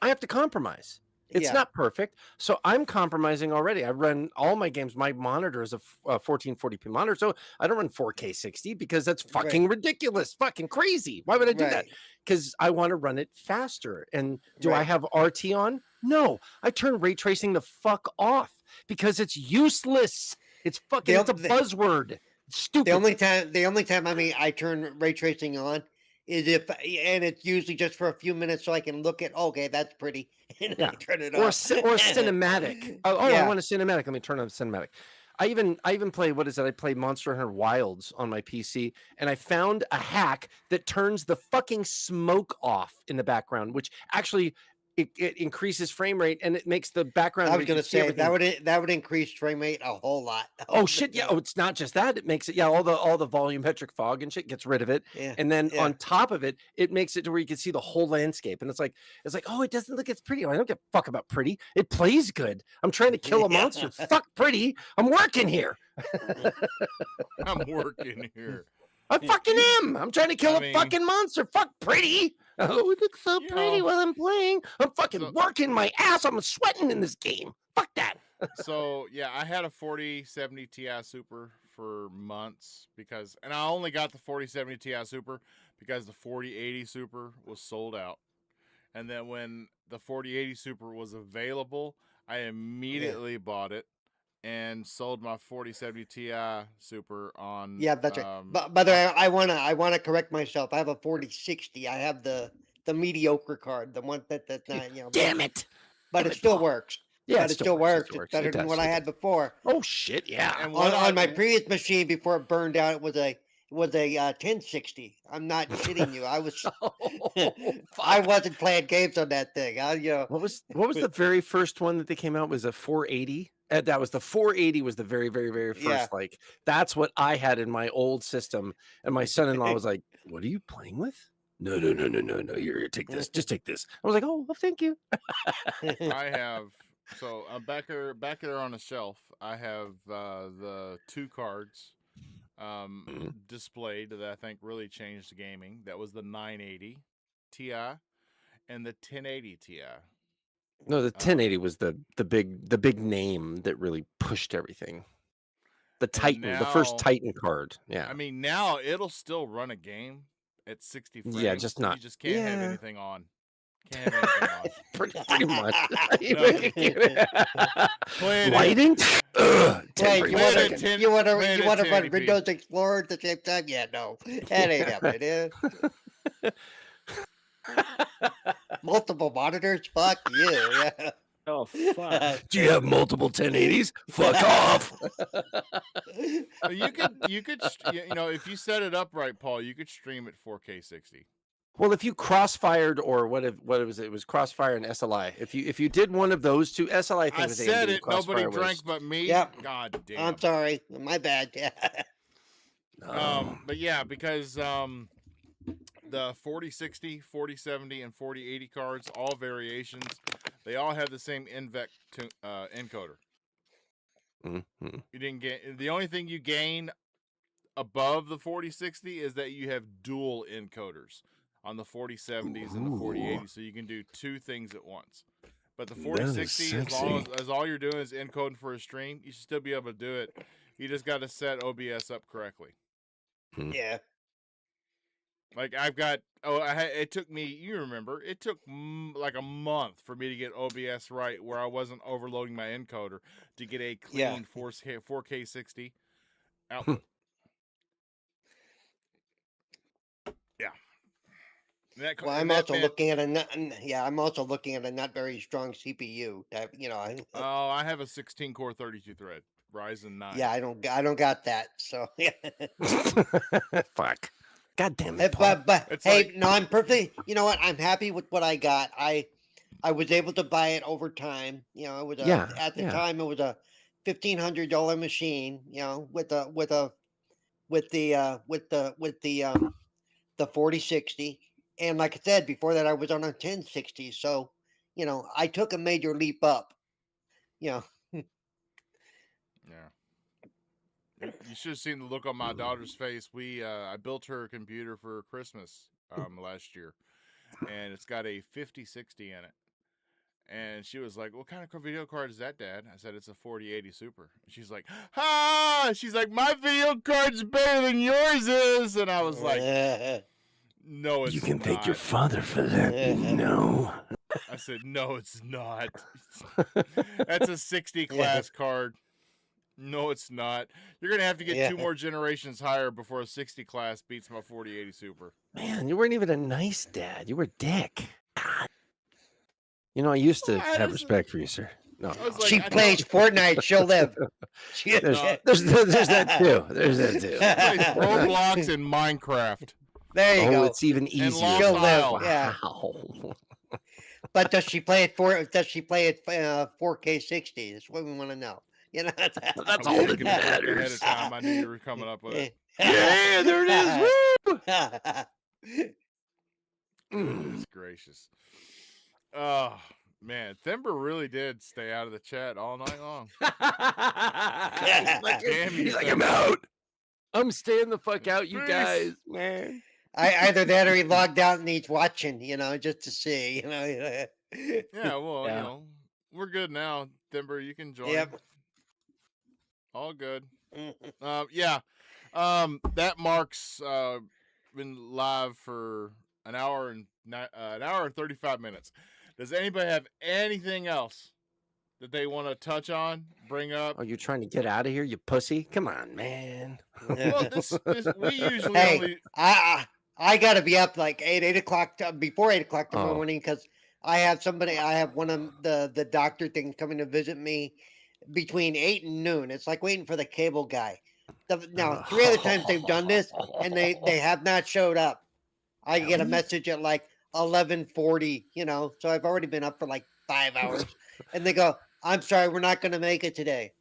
I have to compromise. It's Yeah. not perfect, so I'm compromising already. I run all my games. My monitor is a 1440p monitor, so I don't run 4K 60 because that's fucking ridiculous, fucking crazy. Why would I do that? Right. Because I want to run it faster. And do I Right. have RT on? No, I turn ray tracing the fuck off because it's useless. It's fucking. It's a buzzword. It's stupid. The only time I turn ray tracing on is if, and it's usually just for a few minutes so I can look at, okay, that's pretty, and Yeah. I turn it Or off. or a cinematic. Oh, I Yeah. want a cinematic. Let me turn on cinematic. I even play, what is it? I play Monster Hunter Wilds on my PC, and I found a hack that turns the fucking smoke off in the background, which actually it increases frame rate and it makes the background. I where was you gonna can see say everything. that would increase frame rate a whole lot. Oh shit, yeah. Oh, it's not just that. It makes it, yeah, all the volumetric fog and shit gets rid of it. Yeah. And then Yeah. on top of it, it makes it to where you can see the whole landscape. And it's like, oh, it doesn't look as pretty. I don't give a fuck about pretty. It plays good. I'm trying to kill a Yeah. monster. Fuck pretty. I'm working here. I'm working here. I fucking am. I'm trying to kill I a mean- fucking monster. Fuck pretty. Oh, it looks so You pretty know, while I'm playing. I'm fucking so- working my ass. I'm sweating in this game. Fuck that. So yeah, I had a 4070 Ti Super for months and I only got the 4070 Ti Super because the 4080 Super was sold out. And then when the 4080 Super was available, I immediately bought it and sold my 4070 Ti Super on. Yeah, that's right. But by the way, I wanna correct myself. I have a 4060. I have the mediocre card, the one that's not, you know. Damn it. But Damn it it, still Paul. works. Yeah, But it still works. It's better than what I had before. Oh shit, yeah. And what On my previous machine before it burned out, it was a 1060. I'm not kidding you. I was I wasn't playing games on that thing. What was the very first one that they came out? Was a 480? That was the 480 was the very, very, very first. Yeah. Like that's what I had in my old system. And my son-in-law was like, "What are you playing with?" No. Here, take this. Just take this. I was like, "Oh, well, thank you." I have back there on the shelf. I have the two cards displayed that I think really changed gaming. That was the 980 Ti and the 1080 Ti. No, the 1080 was the big name that really pushed everything. The Titan, the first now- Titan card. Yeah. I mean, now it'll still run a game at 60 frames. Yeah, just not- You just can't have yeah. anything on. Can't have anything on. pretty much. Play it in- Lighting? Ugh, Wait, 10 you frames Play a it in second. 10 you wanna play it you in wanna run 1080p. Windows Explorer at the same time? Yeah, no, that ain't happening. Multiple monitors? Fuck you. Yeah. Oh fuck. Do you have multiple 1080s? Fuck off. You could if you set it up right, Paul, you could stream at 4K 60. Well, if you crossfired or what was it? It was Crossfire and SLI. If you did one of those two, SLI, I think I was said AMD, it. Nobody Crossfire drank was- but me. Yep. God damn. I'm sorry. My bad. Yeah. But yeah, because the 4060, 4070, and 4080 cards, all variations, they all have the same NVEC encoder. Mhm. You didn't get the only thing you gain above the 4060 is that you have dual encoders on the 4070s and the 4080s, so you can do two things at once. But the That is 4060, as long sexy. as all you're doing is encoding for a stream, you should still be able to do it. You just got to set OBS up correctly. Yeah. Like I've got, it took me, you remember, it took like a month for me to get OBS right, where I wasn't overloading my encoder to get a clean Yeah. 4K 60 output. Yeah. And that, Well, and I'm that also meant- looking at I'm also looking at a not very strong CPU. That Oh, I have a 16 core 32 thread Ryzen 9. yeah, I don't got that. So yeah. Fuck. God damn it, Paul. But It's hey, like- no, I'm perfectly. You know what? I'm happy with what I got. I was able to buy it over time. You know, it was Yeah, at the yeah. time it was a $1,500 machine. You know, with the 4060, and like I said before that, I was on a 1060. So, you know, I took a major leap up. You know, Yeah. You should have seen the look on my daughter's face. I built her a computer for Christmas last year, and it's got a 5060 in it. And she was like, "What kind of video card is that, Dad?" I said, "It's a 4080 Super." And she's like, "Ha!" She's like, "My video card's better than yours is." And I was like, "No, it's You can thank your not." father for that. No. I said, "No, it's not. That's a 60 class card." No, it's not. You're gonna have to get Yeah. 2 more generations higher before a 60 class beats my 4080 Super. Man, you weren't even a nice dad. You were a dick. God. You know, I used to Well, have respect for you, sir. No, I was no. like, She I plays Fortnite. She'll live. She- There's, No. there's that too. There's that too. plays Roblox and Minecraft There you Oh, go. it's even easier. Lost She'll live. Isle. Yeah. Wow. But does she play it 4K 60? That's what we want to know. You know. That's I all was that looking at it ahead matters. of time. I knew you were coming up with it. Yeah, there it is. Woo! Goodness gracious. Oh man, Thimber really did stay out of the chat all night long. Damn you, He's like, Thimber. I'm out. I'm staying the fuck out, you Peace. guys, man. Either that or he logged out and he's watching, just to see, Yeah, well, Yeah. you know, we're good now. Thimber, you can join. Yep. All good. Yeah. That marks been live for an hour and 35 minutes. Does anybody have anything else that they want to touch on, bring up? Oh, you're trying to get out of here, you pussy? Come on, man. Well, we usually Hey, only. I got to be up like 8 o'clock before 8 o'clock tomorrow Oh. morning because I have one of the doctor things coming to visit me between 8 and noon. It's like waiting for the cable guy. Now, 3 other times they've done this and they have not showed up. I get a message at like 11:40, so I've already been up for like 5 hours. And they go, I'm sorry, we're not going to make it today.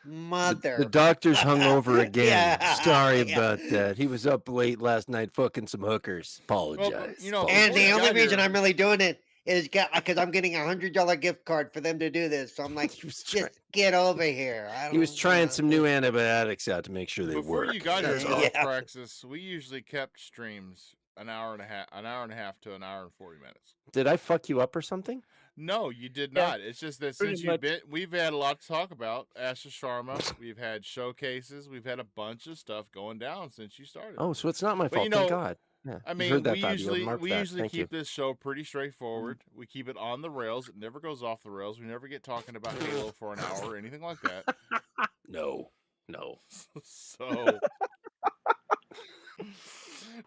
Mother. The doctor's hungover again. Yeah, Sorry yeah. about that. He was up late last night fucking some hookers. Apologize. you know, And before the you only got reason here- I'm really doing it is because I'm getting $100 gift card for them to do this. So I'm like, He was try- just get over here. he was trying some new antibiotics out to make sure they Before work. you got here, That's Yeah. all. North Praxis, we usually kept streams an hour and a half to an hour and 40 minutes. Did I fuck you up or something? No, you did Yeah, not. It's just that pretty since you've much. been, we've had a lot to talk about. Asha Sharma, we've had showcases, we've had a bunch of stuff going down since you started. Oh, so it's not my But, fault. you Thank know, God. Yeah, I you've mean, heard that, we Fabio. usually Mark that. Thank keep you. this show pretty straightforward. We keep it on the rails. It never goes off the rails. We never get talking about Halo for an hour or anything like that. No. So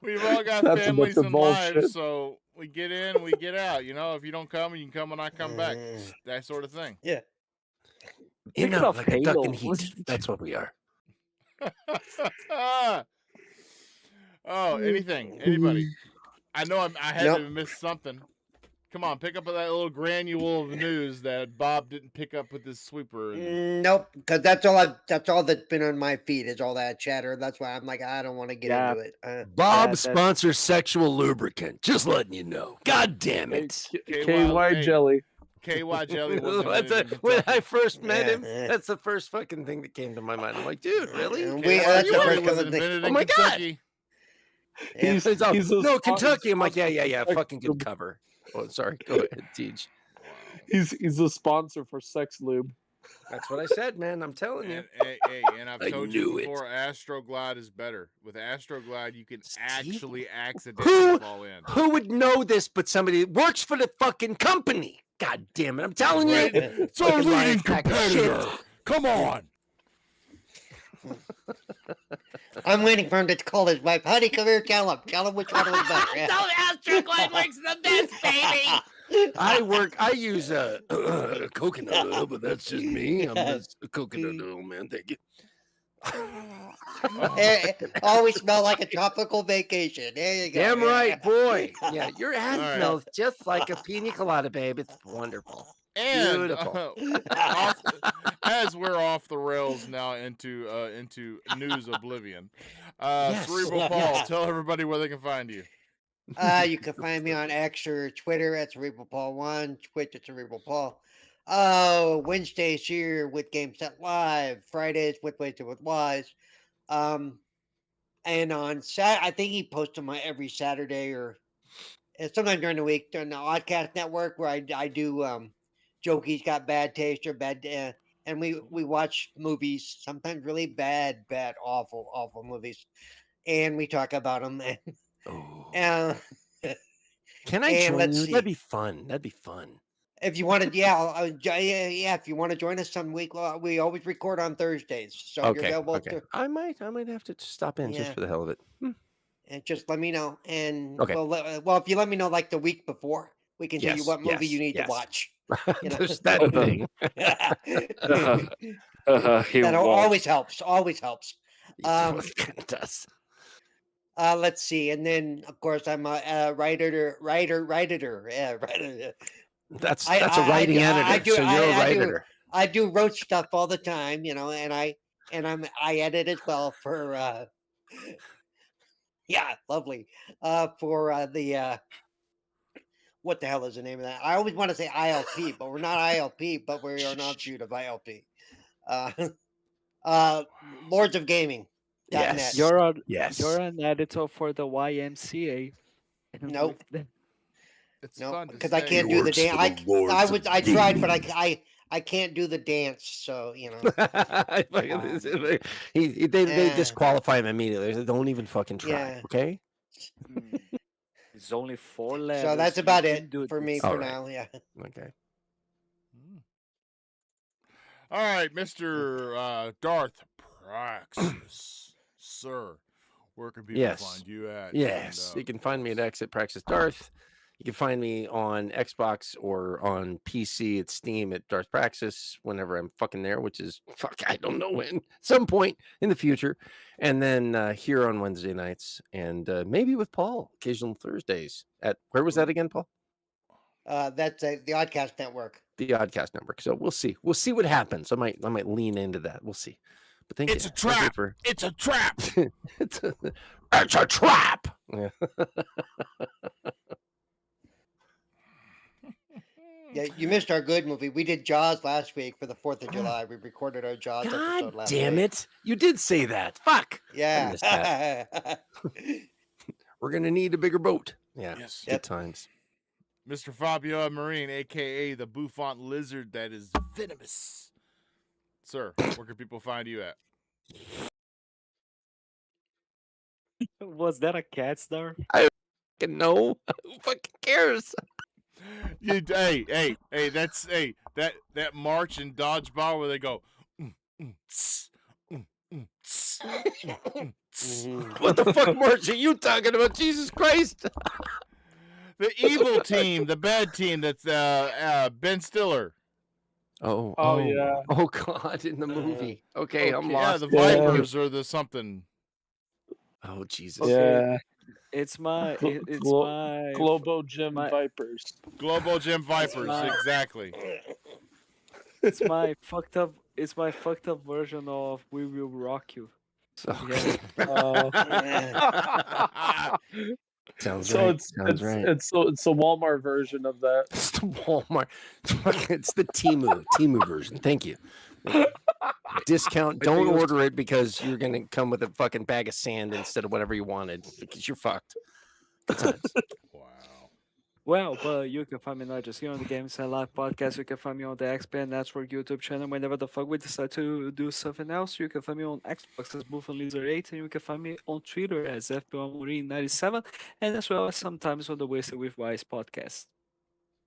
we've all got That's a families bunch of and lives, bullshit. so we get in, we get out. You know, if you don't come, you can come when I come back. That sort of thing. Yeah. In Speaking out of like a duck in Halo, heat. That's what we are. Oh, anything, anybody? I know I had Nope. to miss something. Come on, pick up that little granule of news that Bob didn't pick up with his sweeper. Nope, because that's all that's been on my feed is all that chatter. That's why I'm like, I don't want to get Yeah. into it. Bob that- sponsors sexual lubricant. Just letting you know. God damn it. KY hey, jelly. KY jelly wasn't When invented in when I Kentucky. first met him, Yeah. that's the first fucking thing that came to my mind. I'm like, dude, really? We- KY that's the jelly first wasn't couple thing- invented Oh in my God. Kentucky. Yeah. He's, It's all, he's a no, spon- Kentucky. I'm like, sponsor yeah, for fucking sex good lube. cover. Oh, sorry. Go ahead, Teach. He's a sponsor for sex lube. That's what I said, man. I'm telling you. And I've I told you knew it. before, Astroglide is better. With Astroglide, you can Steve? actually accidentally Who fall in. who would know this but somebody that works for the fucking company? God damn it. I'm telling you. Right. It's our Fucking lying leading sack of shit. competitor. Come on. I'm waiting for him to call his wife. Honey, come here, tell him. Tell him which one was better. Yeah. Astroglide likes the best, baby. I use coconut oil, but that's just me. I'm just a coconut oil, man. Thank you. Always smell like a tropical vacation. There you go. Damn Yeah. right, boy. Yeah, your ass All right. smells just like a pina colada, babe. It's wonderful. And Beautiful. as we're off the rails now into news oblivion, Yes. Cerebral Paul, tell everybody where they can find you. You can find me on X or Twitter at Cerebral Paul 1, Twitch at Cerebral Paul. Wednesdays here with Game Set Live, Fridays with Wasted with Wise. And on I think he posts them every Saturday or sometime during the week during the Oddcast Network where I do Jokey's Got Bad Taste or Bad and we watch movies, sometimes really bad, awful movies, and we talk about them. Oh. And Can I and join let's you? see. That'd be fun. That'd be fun. If you want to, yeah. If you want to join us some week, we always record on Thursdays, so you're Okay. available. Okay. I might have to stop in just Yeah. for the hell of it. And just let me know. And Okay. well, if you let me know like the week before, we can show you Yes, what movie you yes, need to yes. watch. You know? There's that thing. He That won't. always helps. Always helps. It kind of does. Let's see, and then of course I'm a writer. Yeah, writer. That's a writing editor. So you're a writer. I do wrote stuff all the time, you know, and I edit as well for yeah, lovely. For the what the hell is the name of that? I always want to say ILP, but we're not ILP, but we are an offshoot of ILP. Lords of Gaming. Yes. You're Yes. an editor for the YMCA. Nope. It's No, fun to because I say. can't He do the works for dance. the Lords of I tried, but Gaming. I can't do the dance. So you know. They disqualify him immediately. They don't even fucking try. Yeah. Okay. It's only 4 letters. So that's you about can it do for me this. for All right. now. Yeah. Okay. All right, Mr. Darth Praxis, sir. Where can people Yes. find you at? Yes. And, You can find me at Exit Praxis Darth. You can find me on Xbox or on PC at Steam at Darth Praxis whenever I'm fucking there, which is I don't know when, some point in the future. And then here on Wednesday nights and maybe with Paul, occasional Thursdays at where was that again, Paul? That's the Oddcast Network. The Oddcast Network. So we'll see. We'll see what happens. I might lean into that. We'll see. But thank It's you. a trap. For... It's a trap. it's a trap. Yeah. Yeah, you missed our good movie. We did Jaws last week for the 4th of July. We recorded our Jaws episode God last damn week. it. You did say that. Fuck. I Yeah. missed that. We're going to need a bigger boat. Yeah. Yes. Good Yep. times. Mr. Fabio Marine, a.k.a. the bouffant lizard that is venomous. Sir, where can people find you at? Was that a cat star? No. Who fucking cares? Hey, that's that march in dodgeball where they go. What the fuck march are you talking about? Jesus Christ. The evil team, the bad team. That's Ben Stiller. Oh, yeah. Oh God, in the movie. Okay, I'm lost. Yeah, the Vipers or the something. Oh Jesus. Okay. Yeah. It's my Globo Gym my- Vipers. Global Gym Vipers, my- exactly. it's my fucked up version of We Will Rock You. So, Yeah. sounds So right. it's Sounds right. it's a Walmart version of that. It's the Walmart. It's the Temu version. Thank you. Discount. Don't order it because you're gonna come with a fucking bag of sand instead of whatever you wanted because you're fucked. Good times. Wow. Well, but you can find me not just here on the Games and Live podcast. You can find me on the Expand Network YouTube channel. Whenever the fuck we decide to do something else, you can find me on Xbox as Buffalo Lizard 8, and you can find me on Twitter as FBLMarine97, and as well as sometimes on the Wasted with Wise podcast.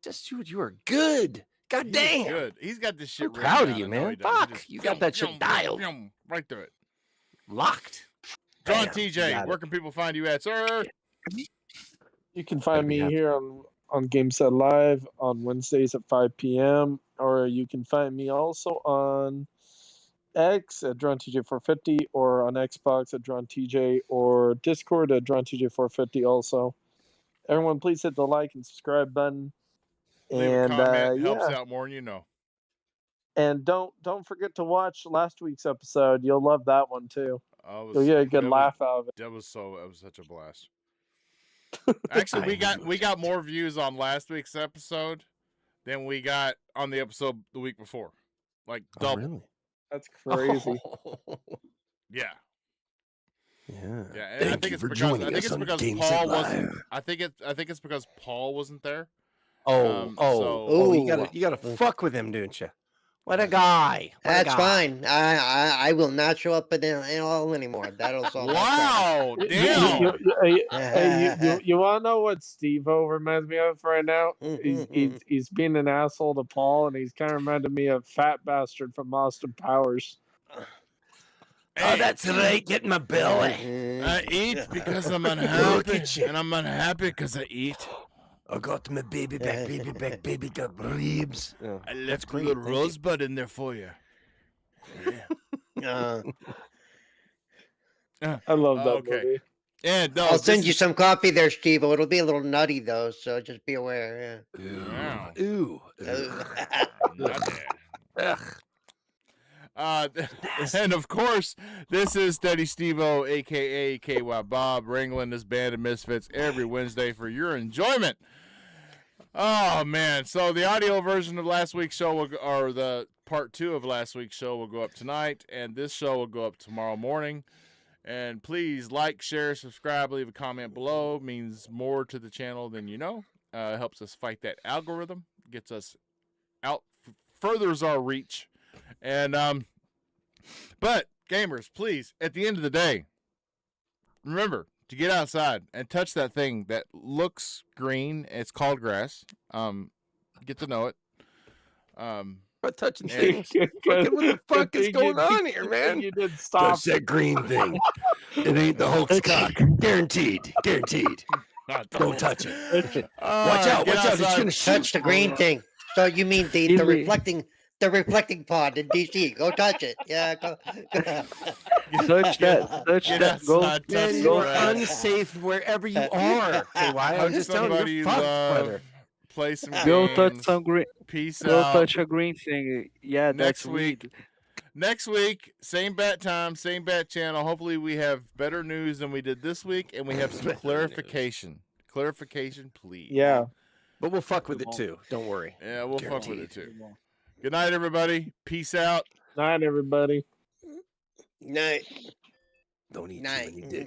Just you are good. God He's damn. good. He's got this shit. I'm written proud of down. you, I know man. he does. He Fuck, just you got that shit dialed. Right through it. Locked. John Bam, TJ, got where it. can people find you at, sir? You can find me happy. here on GameSet Live on Wednesdays at 5 p.m. Or you can find me also on X at DrawnTJ450 or on Xbox at DrawnTJ or Discord at DrawnTJ450 also. Everyone, please hit the like and subscribe button. Leave a And comment. Helps yeah, out more than you know. and don't forget to watch last week's episode. You'll love that one too. Oh, You'll get a good that laugh out of it. That was such a blast. Actually, we got more views on last week's episode than we got on the episode the week before. Like Oh, double. really? That's crazy. Yeah. Yeah. Yeah. And I Thank think you it's for because joining us on Games Set Paul wasn't. Live. I think it's because Paul wasn't there. Oh, so- you gotta fuck with him, don't you? What a guy. What a That's guy. fine. I will not show up in all anymore. That'll solve Wow, You, damn. you want to know what Steve-O reminds me of right now? He's being an asshole to Paul, and he's kind of reminded me of Fat Bastard from Austin Powers. Oh, that's right. Getting my belly. I eat because I'm Look unhappy, at you. and I'm unhappy because I eat. I got my baby back, baby got ribs. Yeah. I That's left a great, little thank you. rosebud in there for you. Yeah. I love that Okay. movie. And no, I'll send this you is- some coffee there, Steve. It'll be a little nutty though, so just be aware. Wow. Ooh. Yeah. Not bad. Ugh. And of course, this is Steady Steve-O, aka KY Bob, wrangling this band of misfits every Wednesday for your enjoyment. Oh man! So the audio version of last week's show, or the part 2 of last week's show, will go up tonight, and this show will go up tomorrow morning. And please like, share, subscribe, leave a comment below. It means more to the channel than you know. It helps us fight that algorithm, gets us out, furthers our reach. And but gamers, please, at the end of the day, remember to get outside and touch that thing that looks green. It's called grass. Get to know it. But touching And- things. What the fuck is going on here, Good man? thing you did stop. Touch that green thing. It ain't the Hulk's cock. Guaranteed. Guaranteed. Don't touch it. Watch out. Get Watch out. It's outside. going to shoot. Touch the green thing. So you mean the Really? reflecting pod in DC? Go touch it. Yeah. Go. Touch that. Touch Get that. Go. outside, touch Man, the you are grass. unsafe wherever you are. KY, I'm Hug just telling somebody you, you you're fucked, love. brother. Play some Go touch games. some green. Peace Go out. touch a green thing. Yeah, Next that's week, weed. Next week, same bat time, same bat channel. Hopefully, we have better news than we did this week, and we have some Better clarification. Clarification, please. Yeah. But we'll fuck with it too. Don't worry. Yeah, we'll fuck with it Guaranteed. too. Good night, everybody. Peace out. Night, everybody. Night. Don't eat too Night. many dicks.